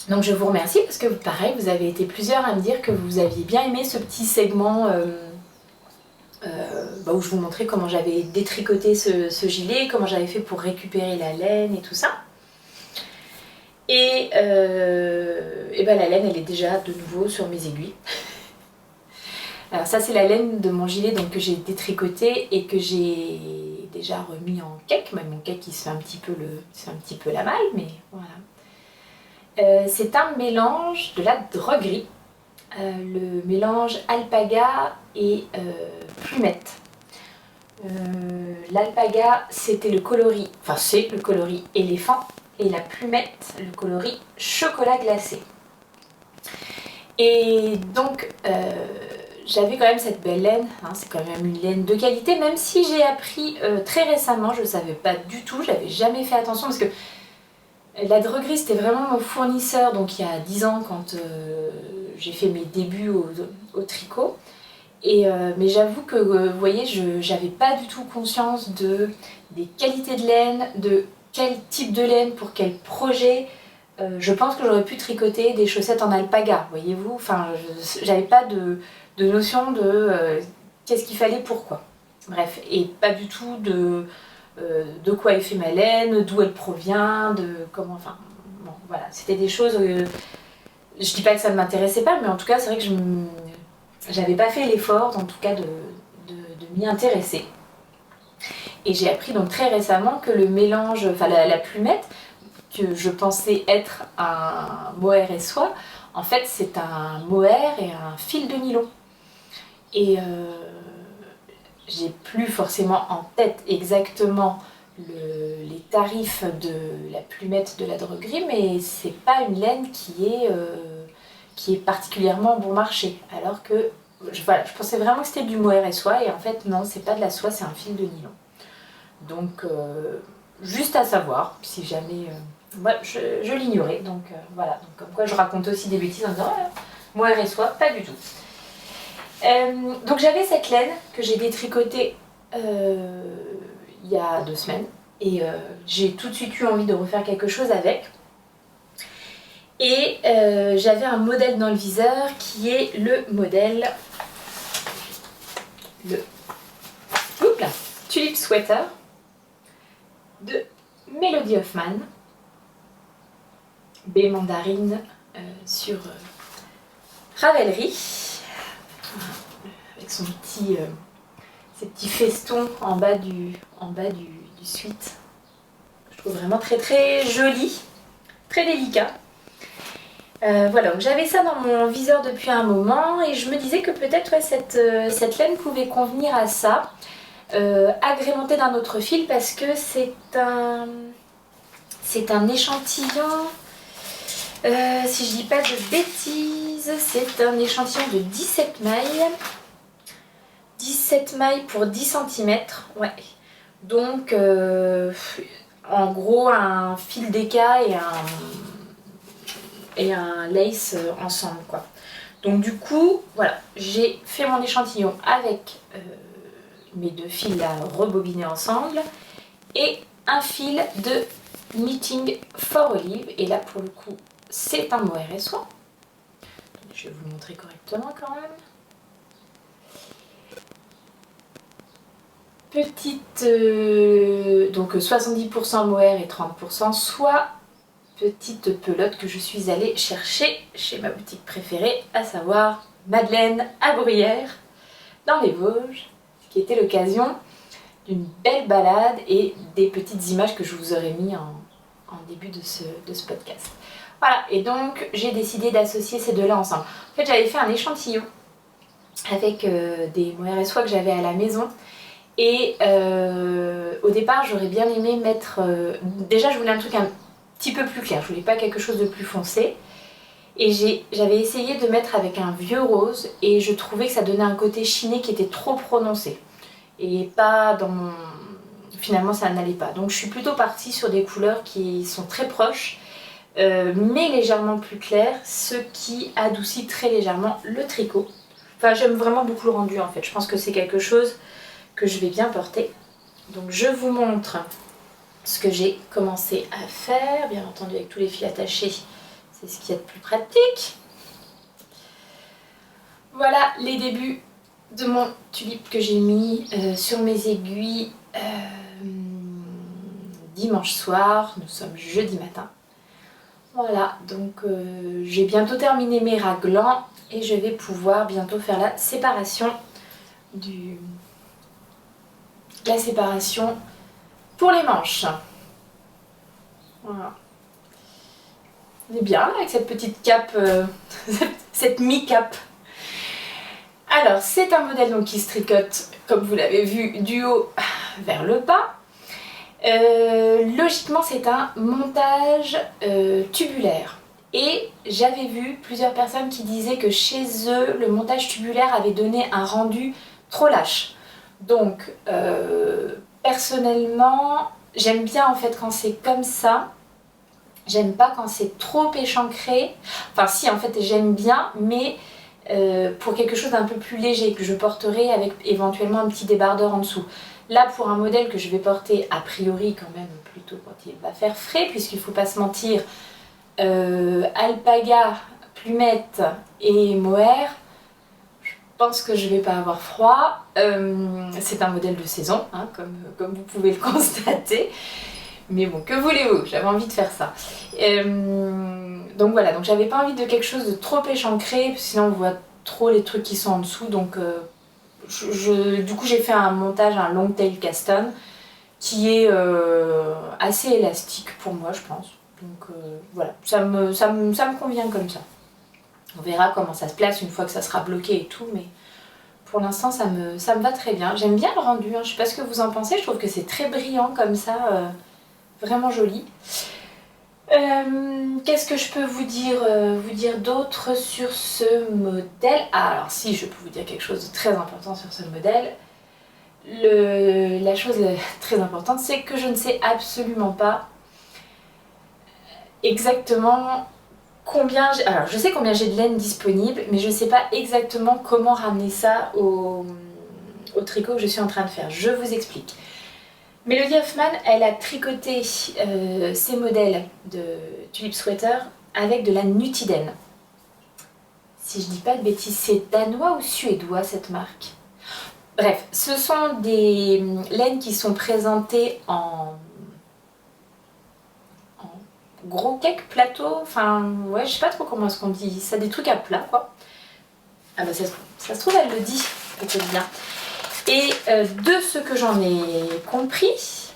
Donc je vous remercie parce que pareil, vous avez été plusieurs à me dire que vous aviez bien aimé ce petit segment où je vous montrais comment j'avais détricoté ce gilet, comment j'avais fait pour récupérer la laine et tout ça. Et ben la laine elle est déjà de nouveau sur mes aiguilles. Alors ça c'est la laine de mon gilet donc, que j'ai détricoté et que j'ai déjà remis en cake. Même mon cake il se fait un petit peu la malle, mais voilà. C'est un mélange de la droguerie, le mélange alpaga et plumette. L'alpaga c'était le coloris, enfin c'est le coloris éléphant, et la plumette le coloris chocolat glacé. Et donc j'avais quand même cette belle laine, hein, c'est quand même une laine de qualité, même si j'ai appris très récemment, je ne savais pas du tout, j'avais jamais fait attention parce que la droguerie c'était vraiment mon fournisseur, donc il y a 10 ans quand j'ai fait mes débuts au tricot. Mais j'avoue que, vous voyez, j'avais pas du tout conscience des qualités de laine, de quel type de laine, pour quel projet. Je pense que j'aurais pu tricoter des chaussettes en alpaga, voyez-vous. Enfin, j'avais pas de notion de qu'est-ce qu'il fallait, pourquoi. Bref, et pas du tout de quoi est fait ma laine, d'où elle provient, de comment... Enfin, bon, voilà, c'était des choses... je dis pas que ça ne m'intéressait pas, mais en tout cas, c'est vrai que j'avais pas fait l'effort, en tout cas, de m'y intéresser. Et j'ai appris donc très récemment que le mélange, enfin la plumette, que je pensais être un mohair et soie, en fait c'est un mohair et un fil de nylon. Et j'ai plus forcément en tête exactement les tarifs de la plumette de la droguerie, mais c'est pas une laine qui est particulièrement bon marché, alors que voilà, je pensais vraiment que c'était du mohair et soie et en fait non, c'est pas de la soie, c'est un fil de nylon. Donc juste à savoir, si jamais... moi, je l'ignorais, donc voilà. Donc, comme quoi je raconte aussi des bêtises en disant mohair et soie, pas du tout. Donc j'avais cette laine que j'ai détricotée il y a 2 semaines et j'ai tout de suite eu envie de refaire quelque chose avec. Et j'avais un modèle dans le viseur qui est le modèle Tulip Sweater de Melody Hoffman, baie mandarine sur Ravelry, avec ses petits festons en bas du sweat. Je trouve vraiment très très joli, très délicat. Voilà, donc j'avais ça dans mon viseur depuis un moment et je me disais que peut-être cette laine pouvait convenir à ça, agrémentée d'un autre fil parce que c'est un échantillon, si je dis pas de bêtises, c'est un échantillon de 17 mailles. 17 mailles pour 10 cm, ouais. Donc en gros un fil d'éca et un lace ensemble quoi. Donc du coup voilà, j'ai fait mon échantillon avec mes 2 fils là rebobinés ensemble et un fil de Knitting for Olive et là pour le coup c'est un mohair et soie. Je vais vous le montrer correctement quand même. Petite donc 70% mohair et 30% soie. Petite pelote que je suis allée chercher chez ma boutique préférée, à savoir Madeleine à Bruyères, dans les Vosges, ce qui était l'occasion d'une belle balade et des petites images que je vous aurais mis en début de ce podcast. Voilà, et donc j'ai décidé d'associer ces deux-là ensemble. En fait, j'avais fait un échantillon avec des mohair et soie que j'avais à la maison. Et au départ, j'aurais bien aimé mettre... déjà, je voulais un truc un petit peu plus clair, je voulais pas quelque chose de plus foncé. Et j'avais essayé de mettre avec un vieux rose et je trouvais que ça donnait un côté chiné qui était trop prononcé. Et pas dans mon... Finalement, ça n'allait pas. Donc je suis plutôt partie sur des couleurs qui sont très proches, mais légèrement plus claires, ce qui adoucit très légèrement le tricot. Enfin, j'aime vraiment beaucoup le rendu en fait. Je pense que c'est quelque chose que je vais bien porter. Donc je vous montre ce que j'ai commencé à faire, bien entendu avec tous les fils attachés, c'est ce qu'il y a de plus pratique. Voilà les débuts de mon tulipe que j'ai mis sur mes aiguilles dimanche soir, nous sommes jeudi matin. Voilà, donc j'ai bientôt terminé mes raglans et je vais pouvoir bientôt faire la séparation pour les manches. Voilà. On est bien avec cette petite cape, cette mi-cape. Alors, c'est un modèle donc, qui se tricote, comme vous l'avez vu, du haut vers le bas. Logiquement, c'est un montage tubulaire. Et j'avais vu plusieurs personnes qui disaient que chez eux, le montage tubulaire avait donné un rendu trop lâche. Donc, personnellement, j'aime bien en fait quand c'est comme ça. J'aime pas quand c'est trop échancré. Enfin si, en fait, j'aime bien, mais pour quelque chose d'un peu plus léger, que je porterai avec éventuellement un petit débardeur en dessous. Là, pour un modèle que je vais porter a priori quand même plutôt quand il va faire frais, puisqu'il ne faut pas se mentir, alpaga, plumette et mohair, je pense que je ne vais pas avoir froid. C'est un modèle de saison, hein, comme vous pouvez le constater. Mais bon, que voulez-vous, j'avais envie de faire ça. Donc voilà, donc j'avais pas envie de quelque chose de trop échancré, sinon on voit trop les trucs qui sont en dessous. Donc du coup j'ai fait un montage, un long tail cast on, qui est assez élastique pour moi je pense. Donc voilà, ça me convient comme ça. On verra comment ça se place une fois que ça sera bloqué et tout, mais pour l'instant ça me va très bien. J'aime bien le rendu, hein. Je sais pas ce que vous en pensez, je trouve que c'est très brillant comme ça. Vraiment joli. Qu'est-ce que je peux vous dire d'autre sur ce modèle? Ah, alors si, je peux vous dire quelque chose de très important sur ce modèle. La chose très importante, c'est que je ne sais absolument pas exactement combien j'ai... Alors, je sais combien j'ai de laine disponible, mais je ne sais pas exactement comment ramener ça au tricot que je suis en train de faire. Je vous explique. Mélodie Hoffman, elle a tricoté ses modèles de Tulip Sweater avec de la Nutiden. Si je dis pas de bêtises, c'est danois ou suédois cette marque? Bref, ce sont des laines qui sont présentées en gros cake plateau, enfin ouais, je sais pas trop comment est-ce qu'on dit ça, des trucs à plat quoi. Ah bah ça se trouve elle le dit peut-être bien. Et de ce que j'en ai compris,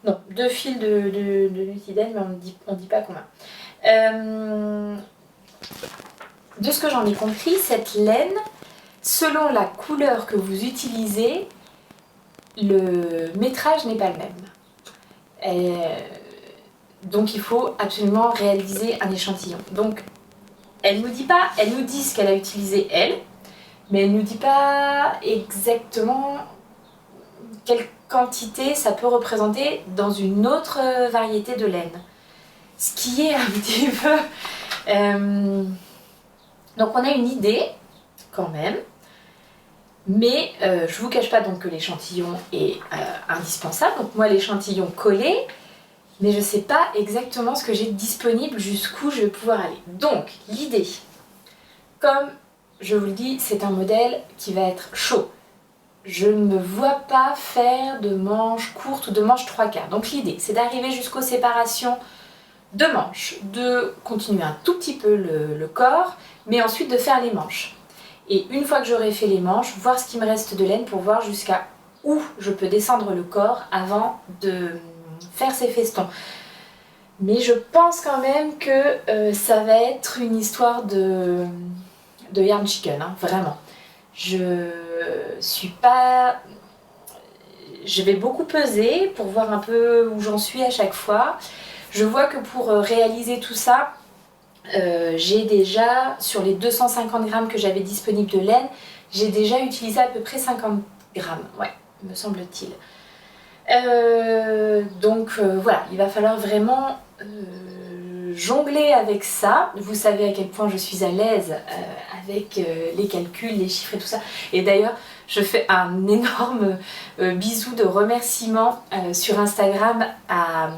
non, 2 fils de Nutiden, mais on dit pas combien. De ce que j'en ai compris, cette laine, selon la couleur que vous utilisez, le métrage n'est pas le même. Donc il faut absolument réaliser un échantillon. Donc elle nous dit ce qu'elle a utilisé elle, mais elle nous dit pas exactement quelle quantité ça peut représenter dans une autre variété de laine. Ce qui est un petit peu... Donc on a une idée quand même, mais je vous cache pas donc que l'échantillon est indispensable. Donc moi l'échantillon collé, mais je sais pas exactement ce que j'ai disponible, jusqu'où je vais pouvoir aller. Donc l'idée, comme je vous le dis, c'est un modèle qui va être chaud. Je ne me vois pas faire de manches courtes ou de manches 3/4. Donc l'idée, c'est d'arriver jusqu'aux séparations de manches, de continuer un tout petit peu le corps, mais ensuite de faire les manches. Et une fois que j'aurai fait les manches, voir ce qui me reste de laine pour voir jusqu'à où je peux descendre le corps avant de faire ces festons. Mais je pense quand même que ça va être une histoire de yarn chicken, hein, vraiment. Je suis pas... Je vais beaucoup peser pour voir un peu où j'en suis à chaque fois. Je vois que pour réaliser tout ça, j'ai déjà, sur les 250 grammes que j'avais disponibles de laine, j'ai déjà utilisé à peu près 50 grammes, ouais, me semble-t-il. Voilà, il va falloir vraiment jongler avec ça. Vous savez à quel point je suis à l'aise avec les calculs, les chiffres et tout ça. Et d'ailleurs, je fais un énorme bisou de remerciement sur Instagram à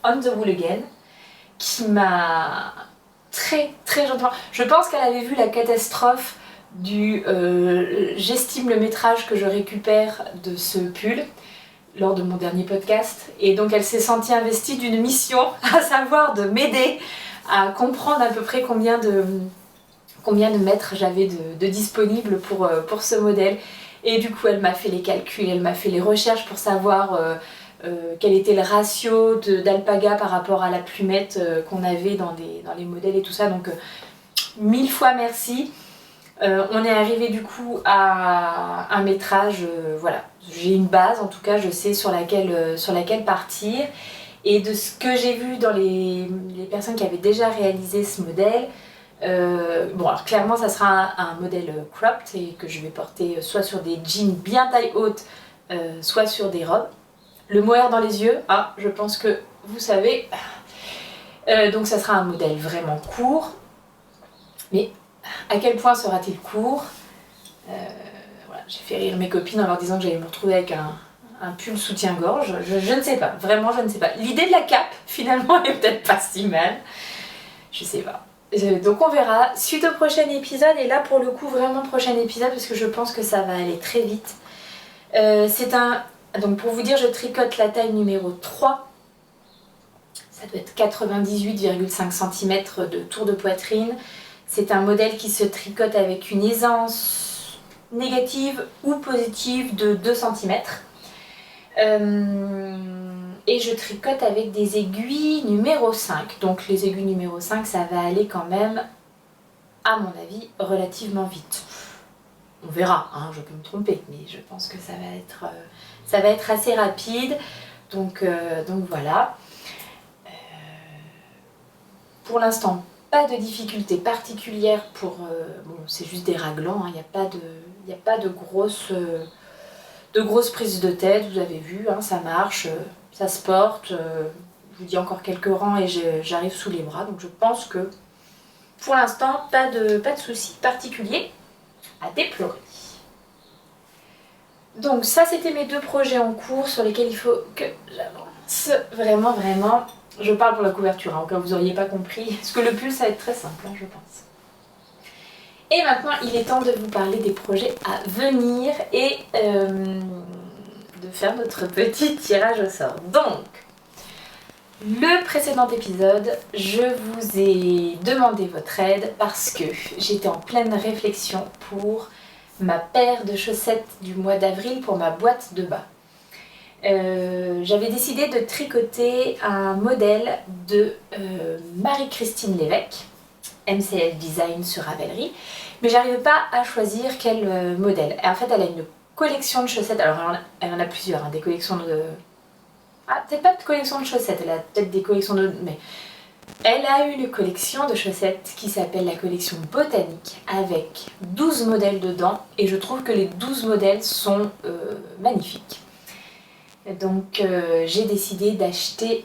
On The Wool Again, qui m'a très gentiment... Je pense qu'elle avait vu la catastrophe du j'estime le métrage que je récupère de ce pull lors de mon dernier podcast, et donc elle s'est sentie investie d'une mission, à savoir de m'aider à comprendre à peu près combien de mètres j'avais de disponible pour ce modèle. Et du coup elle m'a fait les calculs, elle m'a fait les recherches pour savoir quel était le ratio d'alpaga par rapport à la plumette qu'on avait dans les modèles et tout ça, donc 1000 fois merci. On est arrivé du coup à un métrage, voilà, j'ai une base en tout cas, je sais sur laquelle partir. Et de ce que j'ai vu dans les personnes qui avaient déjà réalisé ce modèle, bon alors clairement ça sera un modèle cropped et que je vais porter soit sur des jeans bien taille haute, soit sur des robes. Le mohair dans les yeux, ah je pense que vous savez. Donc ça sera un modèle vraiment court, mais à quel point sera-t-il court? Voilà, j'ai fait rire mes copines en leur disant que j'allais me retrouver avec un pull soutien-gorge. Je ne sais pas, vraiment je ne sais pas. L'idée de la cape finalement est peut-être pas si mal. Je sais pas. Donc on verra suite au prochain épisode, et là pour le coup vraiment prochain épisode parce que je pense que ça va aller très vite. Donc pour vous dire, je tricote la taille numéro 3. Ça doit être 98,5 cm de tour de poitrine. C'est un modèle qui se tricote avec une aisance négative ou positive de 2 cm. Et je tricote avec des aiguilles numéro 5. Donc les aiguilles numéro 5, ça va aller quand même, à mon avis, relativement vite. On verra, hein, je peux me tromper, mais je pense que ça va être assez rapide. Donc voilà. pour l'instant, pas de difficultés particulières pour... bon, c'est juste des raglans, il n'y a pas de grosses prises de tête, vous avez vu, hein, ça marche, ça se porte. Je vous dis encore quelques rangs et j'arrive sous les bras, donc je pense que pour l'instant, pas de soucis particuliers à déplorer. Donc ça, c'était mes 2 projets en cours sur lesquels il faut que j'avance. Vraiment, vraiment. Je parle pour la couverture, hein, au cas où vous n'auriez pas compris. Parce que le pull, ça va être très simple, hein, je pense. Et maintenant, il est temps de vous parler des projets à venir et de faire notre petit tirage au sort. Donc, le précédent épisode, je vous ai demandé votre aide parce que j'étais en pleine réflexion pour ma paire de chaussettes du mois d'avril pour ma boîte de bas. J'avais décidé de tricoter un modèle de Marie-Christine Lévesque, MCL Design sur Ravelry, mais j'arrivais pas à choisir quel modèle. Et en fait, elle a une collection de chaussettes, alors elle en a plusieurs, hein, des collections de... Ah, peut-être pas de collection de chaussettes, elle a peut-être des collections de... Mais elle a une collection de chaussettes qui s'appelle la collection botanique avec 12 modèles dedans et je trouve que les 12 modèles sont magnifiques. Donc j'ai décidé d'acheter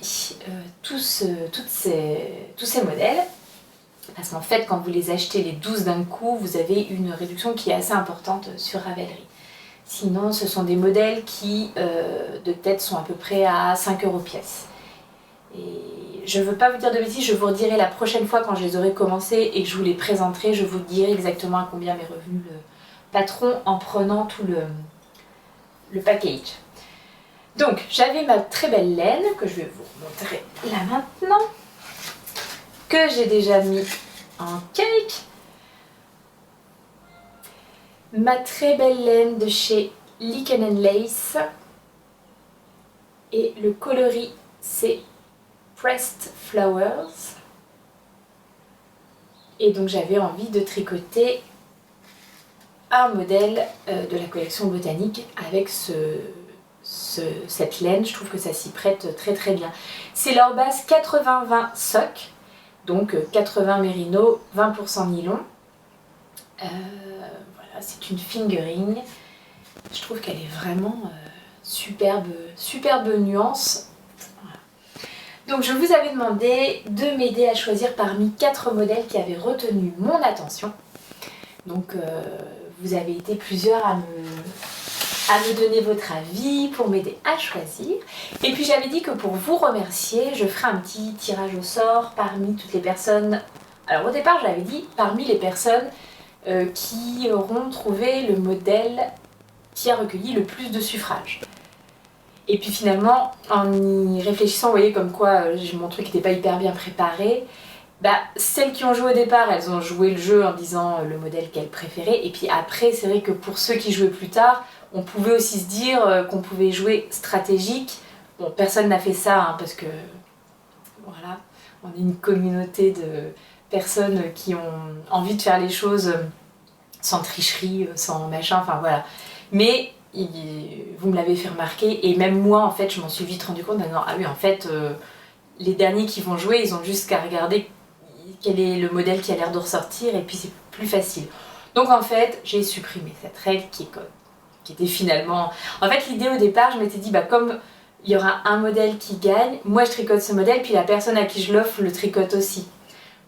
tous ces modèles parce qu'en fait quand vous les achetez les 12 d'un coup vous avez une réduction qui est assez importante sur Ravelry. Sinon ce sont des modèles qui de tête sont à peu près à 5 € pièce. Et je ne veux pas vous dire de bêtises, je vous redirai la prochaine fois quand je les aurai commencés et que je vous les présenterai, je vous dirai exactement à combien m'est revenu le patron en prenant tout le package. Donc j'avais ma très belle laine que je vais vous montrer là maintenant, que j'ai déjà mis en cake. Ma très belle laine de chez Lichen & Lace et le coloris c'est Pressed Flowers. Et donc j'avais envie de tricoter un modèle de la collection botanique avec cette laine. Je trouve que ça s'y prête très très bien. C'est leur base 80-20 soc, donc 80 mérino, 20% nylon. Voilà, c'est une fingering. Je trouve qu'elle est vraiment superbe nuance. Donc je vous avais demandé de m'aider à choisir parmi 4 modèles qui avaient retenu mon attention. Donc vous avez été plusieurs à me donner votre avis pour m'aider à choisir. Et puis j'avais dit que pour vous remercier, je ferai un petit tirage au sort parmi toutes les personnes. Alors au départ j'avais dit parmi les personnes qui auront trouvé le modèle qui a recueilli le plus de suffrages. Et puis finalement, en y réfléchissant, vous voyez comme quoi mon truc n'était pas hyper bien préparé, bah, celles qui ont joué au départ, elles ont joué le jeu en disant le modèle qu'elles préféraient. Et puis après, c'est vrai que pour ceux qui jouaient plus tard, on pouvait aussi se dire qu'on pouvait jouer stratégique. Bon, personne n'a fait ça, hein, parce que voilà, on est une communauté de personnes qui ont envie de faire les choses sans tricherie, sans machin, enfin voilà. Mais vous me l'avez fait remarquer et même moi en fait je m'en suis vite rendu compte maintenant, ah oui en fait les derniers qui vont jouer ils ont juste qu'à regarder quel est le modèle qui a l'air de ressortir et puis c'est plus facile. Donc en fait j'ai supprimé cette règle qui était finalement... En fait l'idée au départ je m'étais dit bah comme il y aura un modèle qui gagne, moi je tricote ce modèle puis la personne à qui je l'offre le tricote aussi.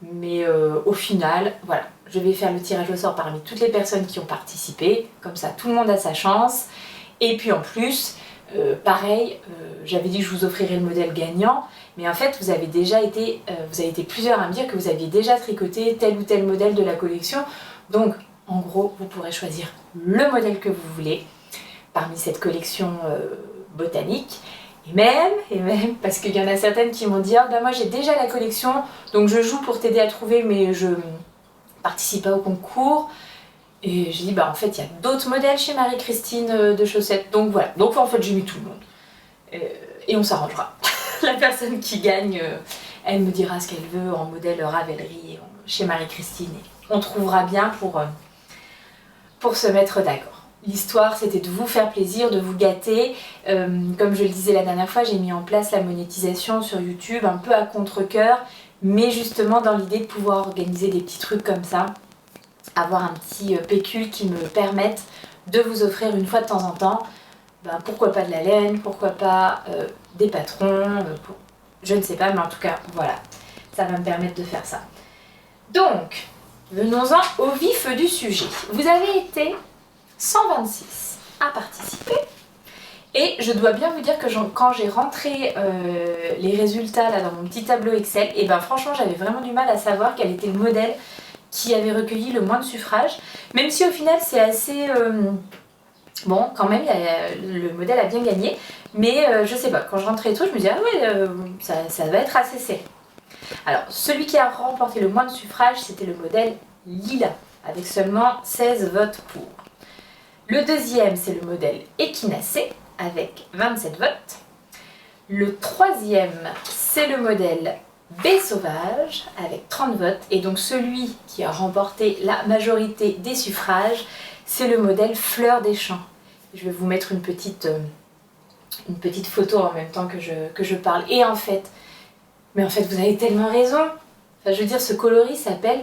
Mais au final, voilà, je vais faire le tirage au sort parmi toutes les personnes qui ont participé, comme ça tout le monde a sa chance. Et puis en plus, pareil, j'avais dit que je vous offrirais le modèle gagnant, mais en fait vous avez été plusieurs à me dire que vous aviez déjà tricoté tel ou tel modèle de la collection. Donc en gros, vous pourrez choisir le modèle que vous voulez parmi cette collection botanique. Et même, parce qu'il y en a certaines qui m'ont dit ah, bah moi j'ai déjà la collection, donc je joue pour t'aider à trouver, mais je participe pas au concours. Et j'ai dit bah en fait il y a d'autres modèles chez Marie-Christine de chaussettes, donc voilà. Donc en fait j'ai mis tout le monde. Et on s'arrangera. La personne qui gagne, elle me dira ce qu'elle veut en modèle Ravelry chez Marie-Christine. On trouvera bien pour se mettre d'accord. L'histoire, c'était de vous faire plaisir, de vous gâter. Comme je le disais la dernière fois, j'ai mis en place la monétisation sur YouTube un peu à contre-cœur. mais justement dans l'idée de pouvoir organiser des petits trucs comme ça, avoir un petit pécule qui me permette de vous offrir une fois de temps en temps, ben, pourquoi pas de la laine, pourquoi pas des patrons, je ne sais pas, mais en tout cas, voilà, ça va me permettre de faire ça. Donc, venons-en au vif du sujet. Vous avez été 126 à participer. Et je dois bien vous dire que quand j'ai rentré les résultats là, dans mon petit tableau Excel, et ben franchement j'avais vraiment du mal à savoir quel était le modèle qui avait recueilli le moins de suffrages. Même si au final c'est assez... bon, quand même, le modèle a bien gagné. Mais je sais pas, quand je rentrais et tout, je me disais, ah ouais, ça va être assez serré. Alors, celui qui a remporté le moins de suffrages, c'était le modèle Lila, avec seulement 16 votes pour. Le deuxième, c'est le modèle Échinacée, avec 27 votes. Le troisième, c'est le modèle Baie Sauvage, avec 30 votes. Et donc celui qui a remporté la majorité des suffrages, c'est le modèle Fleur des Champs. Je vais vous mettre une petite photo en même temps que je parle. Et en fait, vous avez tellement raison. Enfin, je veux dire, ce coloris s'appelle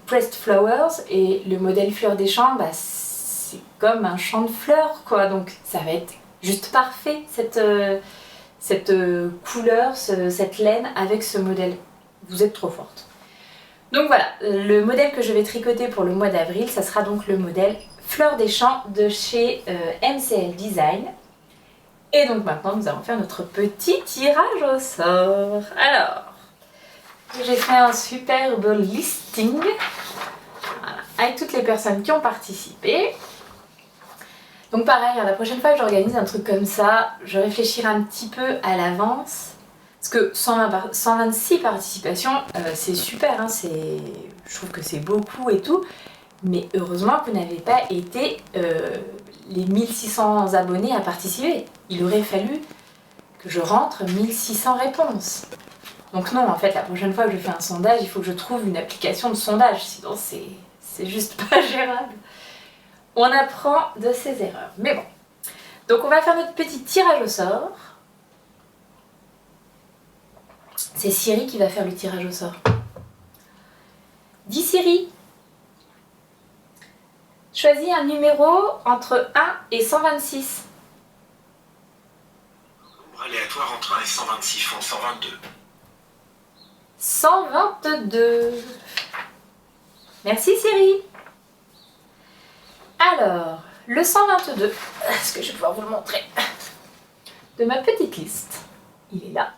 Pressed Flowers, et le modèle Fleur des Champs, bah, c'est comme un champ de fleurs, quoi. Donc ça va être juste parfait, cette couleur, cette laine avec ce modèle. Vous êtes trop forte. Donc voilà, le modèle que je vais tricoter pour le mois d'avril, ça sera donc le modèle Fleur des Champs de chez MCL Design. Et donc maintenant, nous allons faire notre petit tirage au sort. Alors, j'ai fait un superbe listing, voilà, avec toutes les personnes qui ont participé. Donc pareil, la prochaine fois que j'organise un truc comme ça, je réfléchirai un petit peu à l'avance. Parce que 126 participations, c'est super, hein, je trouve que c'est beaucoup et tout. Mais heureusement que vous n'avez pas été les 1600 abonnés à participer. Il aurait fallu que je rentre 1600 réponses. Donc non, en fait, la prochaine fois que je fais un sondage, il faut que je trouve une application de sondage. Sinon, c'est juste pas gérable. On apprend de ses erreurs. Mais bon. Donc on va faire notre petit tirage au sort. C'est Siri qui va faire le tirage au sort. Dis Siri. Choisis un numéro entre 1 et 126. Nombre aléatoire entre 1 et 126 font 122. 122. Merci Siri. Alors, le 122, est-ce que je vais pouvoir vous le montrer? De ma petite liste, il est là.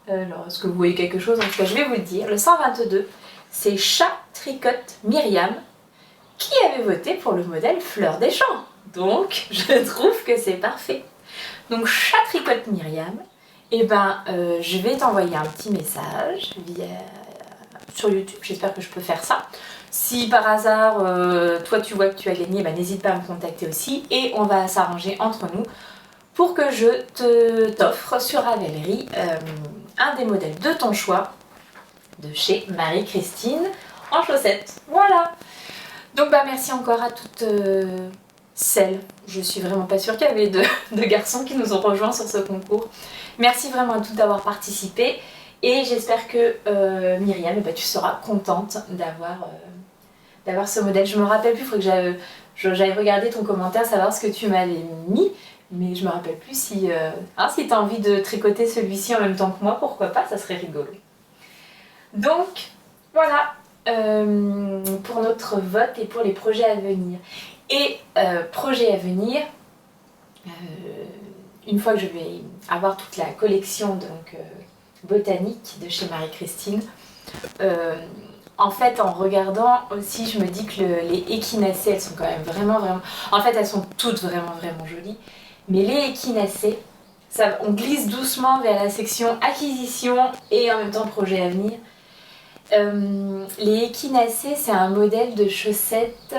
Alors, est-ce que vous voyez quelque chose? En tout cas, je vais vous le dire. Le 122, c'est Chat Tricote Myriam qui avait voté pour le modèle Fleur des Champs. Donc, je trouve que c'est parfait. Donc, Chat Tricote Myriam, eh ben, je vais t'envoyer un petit message sur YouTube. J'espère que je peux faire ça. Si par hasard, toi tu vois que tu as gagné, bah, n'hésite pas à me contacter aussi et on va s'arranger entre nous pour que je t'offre sur Ravelry un des modèles de ton choix de chez Marie-Christine en chaussettes. Voilà. Donc bah merci encore à toutes celles. Je suis vraiment pas sûre qu'il y avait de garçons qui nous ont rejoints sur ce concours. Merci vraiment à toutes d'avoir participé. Et j'espère que Myriam, eh ben, tu seras contente d'avoir ce modèle. Je me rappelle plus, il faut que j'aille regarder ton commentaire, savoir ce que tu m'avais mis. Mais je me rappelle plus si tu as envie de tricoter celui-ci en même temps que moi, pourquoi pas, ça serait rigolo. Donc voilà pour notre vote et pour les projets à venir. Et projets à venir, une fois que je vais avoir toute la collection donc, botanique de chez Marie-Christine, en fait en regardant aussi je me dis que les échinacées elles sont quand même vraiment en fait elles sont toutes vraiment jolies, mais les échinacées on glisse doucement vers la section acquisition et en même temps projet à venir. Les échinacées c'est un modèle de chaussettes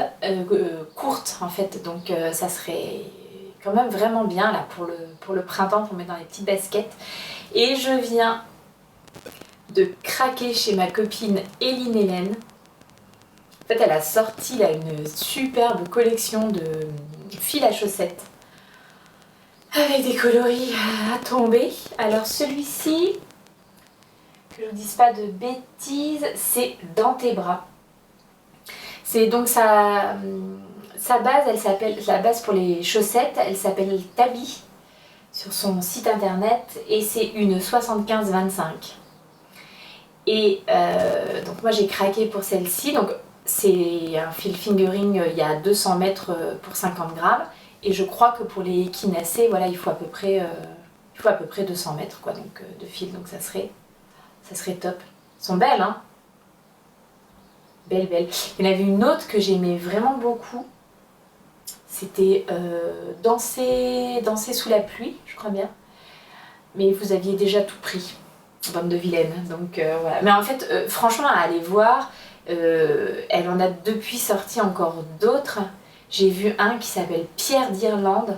courtes en fait, donc ça serait quand même vraiment bien là pour le printemps, pour mettre dans les petites baskets. Et je viens de craquer chez ma copine Eline Hélène. En fait, elle a sorti là une superbe collection de fils à chaussettes avec des coloris à tomber. Alors celui-ci que je vous dise pas de bêtises, c'est Dans tes bras. C'est donc sa base, elle s'appelle, la base pour les chaussettes, elle s'appelle Tabi sur son site internet et c'est une 75-25. Et donc moi j'ai craqué pour celle-ci, donc c'est un fil fingering, il y a 200 mètres pour 50 grammes et je crois que pour les équinacés, voilà, il faut à peu près 200 mètres quoi, donc, de fil, donc ça serait top. Elles sont belles, hein. Belle. Il y en avait une autre que j'aimais vraiment beaucoup. C'était danser sous la pluie, je crois bien. Mais vous aviez déjà tout pris, bande de vilaines. Donc voilà. Mais en fait, franchement, à aller voir, elle en a depuis sorti encore d'autres. J'ai vu un qui s'appelle Pierre d'Irlande,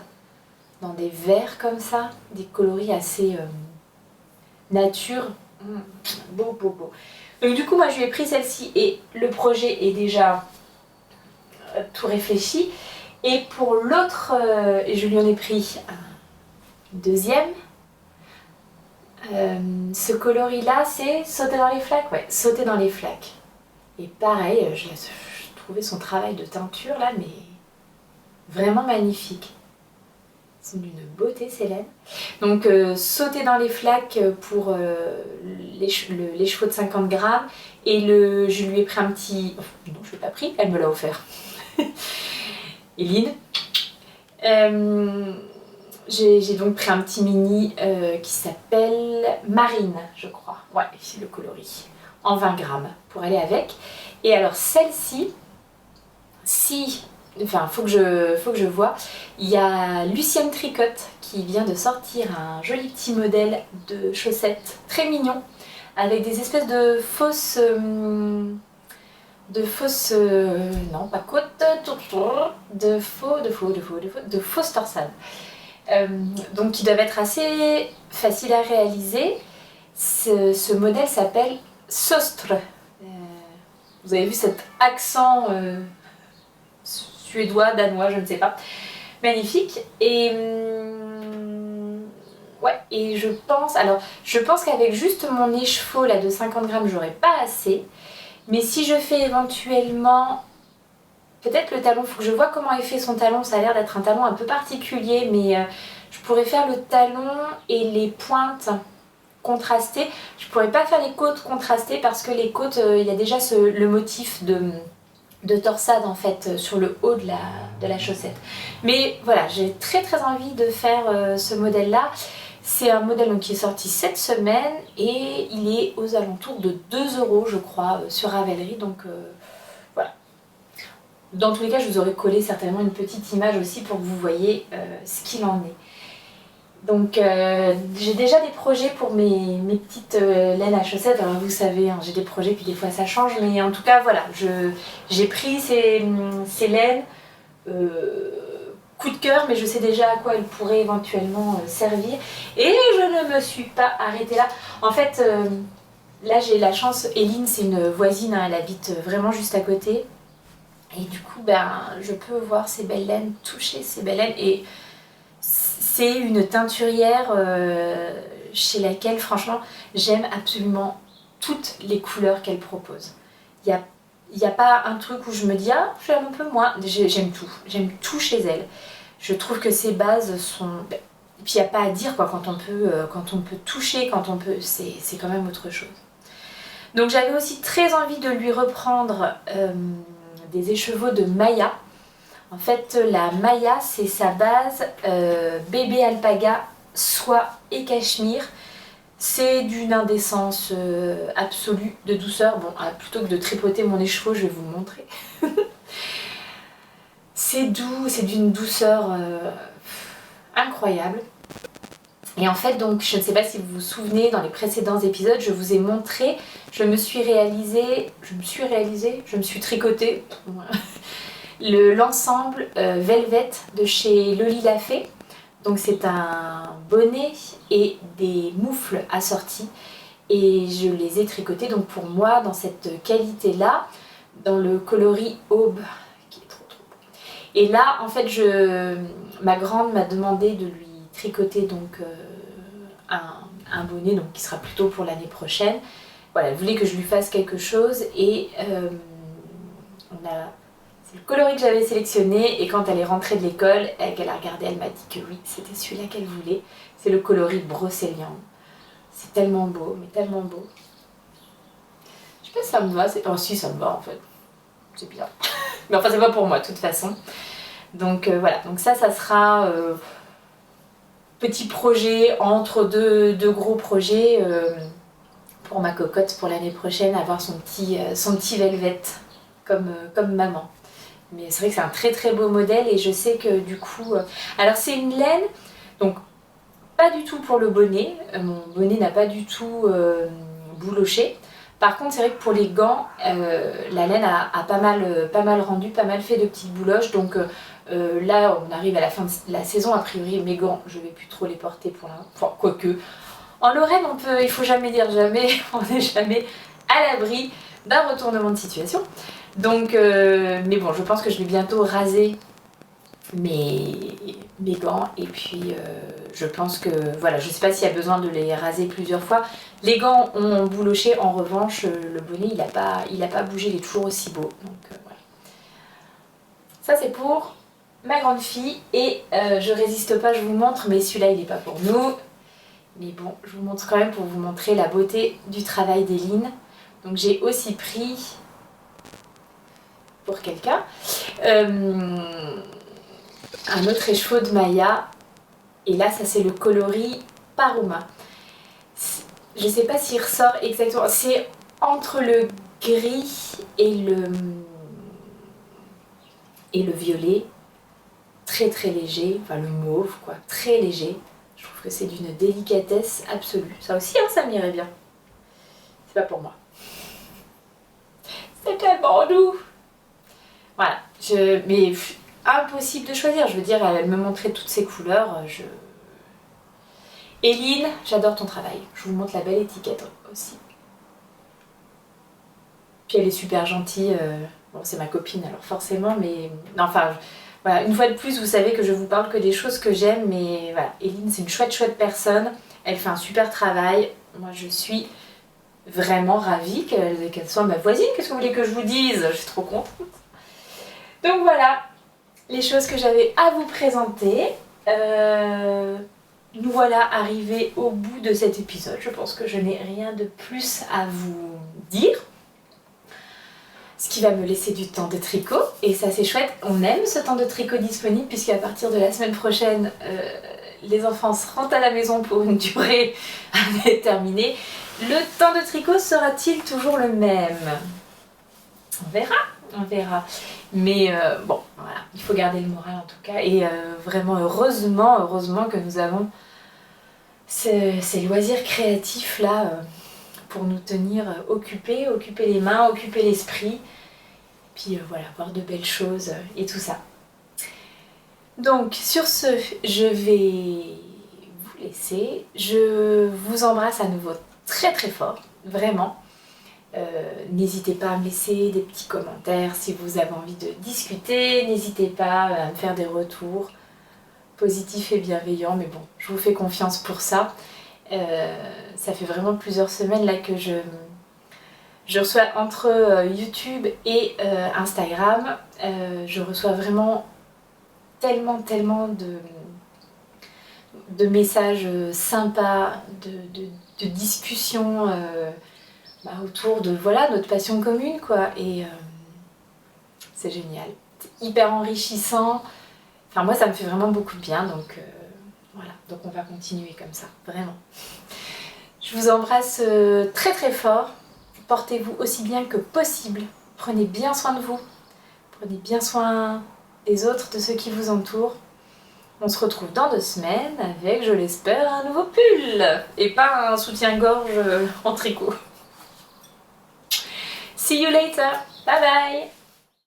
dans des verres comme ça, des coloris assez nature. Beau. Donc du coup moi je lui ai pris celle-ci et le projet est déjà tout réfléchi. Et pour l'autre, je lui en ai pris un deuxième. Ce coloris là c'est Sauter dans les flaques, ouais, Sauter dans les flaques. Et pareil, je trouvais son travail de teinture là mais vraiment magnifique. Sont d'une beauté, ces laines. Donc Sauter dans les flaques pour les chevaux de 50 grammes. Et je lui ai pris un petit... Oh, non, je ne l'ai pas pris, elle me l'a offert. Eline. J'ai donc pris un petit mini qui s'appelle Marine, je crois. Ouais, ici le coloris. En 20 grammes pour aller avec. Et alors celle-ci, faut que je vois. Il y a Lucienne Tricotte qui vient de sortir un joli petit modèle de chaussettes très mignon avec des espèces de fausses non pas côtes, de fausses torsades. Donc qui doivent être assez faciles à réaliser. Ce modèle s'appelle Sostre. Vous avez vu cet accent suédois, danois, je ne sais pas. Magnifique. Et ouais, et je pense qu'avec juste mon écheveau là de 50 grammes, j'aurais pas assez. Mais si je fais éventuellement, peut-être le talon, il faut que je vois comment est fait son talon. Ça a l'air d'être un talon un peu particulier, mais je pourrais faire le talon et les pointes contrastées. Je pourrais pas faire les côtes contrastées parce que les côtes, il y a déjà le motif de torsade en fait sur le haut de la chaussette. Mais voilà, j'ai très envie de faire ce modèle là. C'est un modèle donc, qui est sorti cette semaine et il est aux alentours de 2 € je crois sur Ravelry, donc voilà. Dans tous les cas je vous aurais collé certainement une petite image aussi pour que vous voyez ce qu'il en est. Donc j'ai déjà des projets pour mes petites laines à chaussettes. Alors vous savez, hein, j'ai des projets puis des fois ça change, mais en tout cas voilà, j'ai pris ces laines, coup de cœur, mais je sais déjà à quoi elles pourraient éventuellement servir. Et je ne me suis pas arrêtée là. En fait, là j'ai la chance, Eline c'est une voisine, hein, elle habite vraiment juste à côté. Et du coup, je peux voir ces belles laines, toucher ces belles laines. Et c'est une teinturière chez laquelle, franchement, j'aime absolument toutes les couleurs qu'elle propose. Il n'y a pas un truc où je me dis « Ah, j'aime un peu moins ». J'aime tout chez elle. Je trouve que ses bases sont... Et puis il n'y a pas à dire quoi, quand on peut toucher, c'est quand même autre chose. Donc j'avais aussi très envie de lui reprendre des écheveaux de Maya. En fait, la Maya, c'est sa base bébé alpaga, soie et cachemire. C'est d'une indécence absolue, de douceur. Bon, plutôt que de tripoter mon écheveau, je vais vous le montrer. C'est doux, c'est d'une douceur incroyable. Et en fait, donc, je ne sais pas si vous vous souvenez, dans les précédents épisodes, je vous ai montré, je me suis tricotée l'ensemble Velvet de chez Loli Lafay. Donc c'est un bonnet et des moufles assortis et je les ai tricotés donc pour moi dans cette qualité là, dans le coloris aube qui est trop beau. Et là en fait ma grande m'a demandé de lui tricoter donc un bonnet donc qui sera plutôt pour l'année prochaine. voilà, elle voulait que je lui fasse quelque chose et c'est le coloris que j'avais sélectionné et quand elle est rentrée de l'école et qu'elle a regardé, elle m'a dit que oui, c'était celui-là qu'elle voulait. C'est le coloris brocéliande. C'est tellement beau, mais tellement beau. Je sais pas si ça me va, si ça me va en fait. C'est bien. Mais enfin c'est pas pour moi de toute façon. Donc voilà, donc ça sera petit projet entre deux gros projets pour ma cocotte pour l'année prochaine, avoir son petit velvet comme maman. Mais c'est vrai que c'est un très très beau modèle et je sais que du coup... alors c'est une laine, donc pas du tout pour le bonnet. Mon bonnet n'a pas du tout bouloché. Par contre c'est vrai que pour les gants, la laine a pas mal rendu, pas mal fait de petites bouloches. Donc là on arrive à la fin de la saison, a priori mes gants je vais plus trop les porter pour l'instant. Enfin, quoique. En Lorraine il faut jamais dire jamais, on n'est jamais à l'abri d'un retournement de situation. Donc, mais bon, je pense que je vais bientôt raser mes gants et puis je pense que, voilà, je sais pas s'il y a besoin de les raser plusieurs fois. Les gants ont bouloché, en revanche, le bonnet, il a pas bougé, il est toujours aussi beau. Donc, voilà. Ça, c'est pour ma grande fille et je résiste pas, je vous montre, mais celui-là, il n'est pas pour nous. Mais bon, je vous montre quand même pour vous montrer la beauté du travail d'Eline. Donc, j'ai aussi pris... pour quelqu'un. Un autre écheveau de Maya. Et là, ça c'est le coloris Paruma. Je sais pas s'il ressort exactement. C'est entre le gris et le violet. Très très léger. Enfin le mauve quoi. Très léger. Je trouve que c'est d'une délicatesse absolue. Ça aussi, hein, ça m'irait bien. C'est pas pour moi. C'est tellement doux. Voilà, mais impossible de choisir, je veux dire, elle me montrait toutes ces couleurs. Eline, j'adore ton travail. Je vous montre la belle étiquette aussi. Puis elle est super gentille. Bon, c'est ma copine alors forcément, mais... Non, enfin, voilà, une fois de plus, vous savez que je vous parle que des choses que j'aime, mais voilà, Eline, c'est une chouette personne. Elle fait un super travail. Moi, je suis vraiment ravie qu'elle soit ma voisine. Qu'est-ce que vous voulez que je vous dise? Je suis trop contente. Donc voilà, les choses que j'avais à vous présenter. Nous voilà arrivés au bout de cet épisode. Je pense que je n'ai rien de plus à vous dire. Ce qui va me laisser du temps de tricot. Et ça c'est chouette, on aime ce temps de tricot disponible puisqu'à partir de la semaine prochaine, les enfants se rentrent à la maison pour une durée indéterminée. Le temps de tricot sera-t-il toujours le même? On verra. On verra. Mais bon, voilà, il faut garder le moral en tout cas. Et vraiment, heureusement que nous avons ces loisirs créatifs là pour nous tenir occupés, occuper les mains, occuper l'esprit. Puis voilà, voir de belles choses et tout ça. Donc sur ce, je vais vous laisser. Je vous embrasse à nouveau très très fort, vraiment. N'hésitez pas à me laisser des petits commentaires si vous avez envie de discuter, n'hésitez pas à me faire des retours positifs et bienveillants, mais bon, je vous fais confiance pour ça. Ça fait vraiment plusieurs semaines là que je reçois entre YouTube et Instagram, je reçois vraiment tellement de messages sympas, de discussions autour de voilà notre passion commune quoi, et c'est génial, c'est hyper enrichissant. Enfin moi ça me fait vraiment beaucoup de bien, donc voilà, donc on va continuer comme ça, vraiment. Je vous embrasse très très fort, portez-vous aussi bien que possible, prenez bien soin de vous, prenez bien soin des autres, de ceux qui vous entourent. On se retrouve dans 2 semaines avec, je l'espère, un nouveau pull et pas un soutien-gorge en tricot. See you later. Bye bye.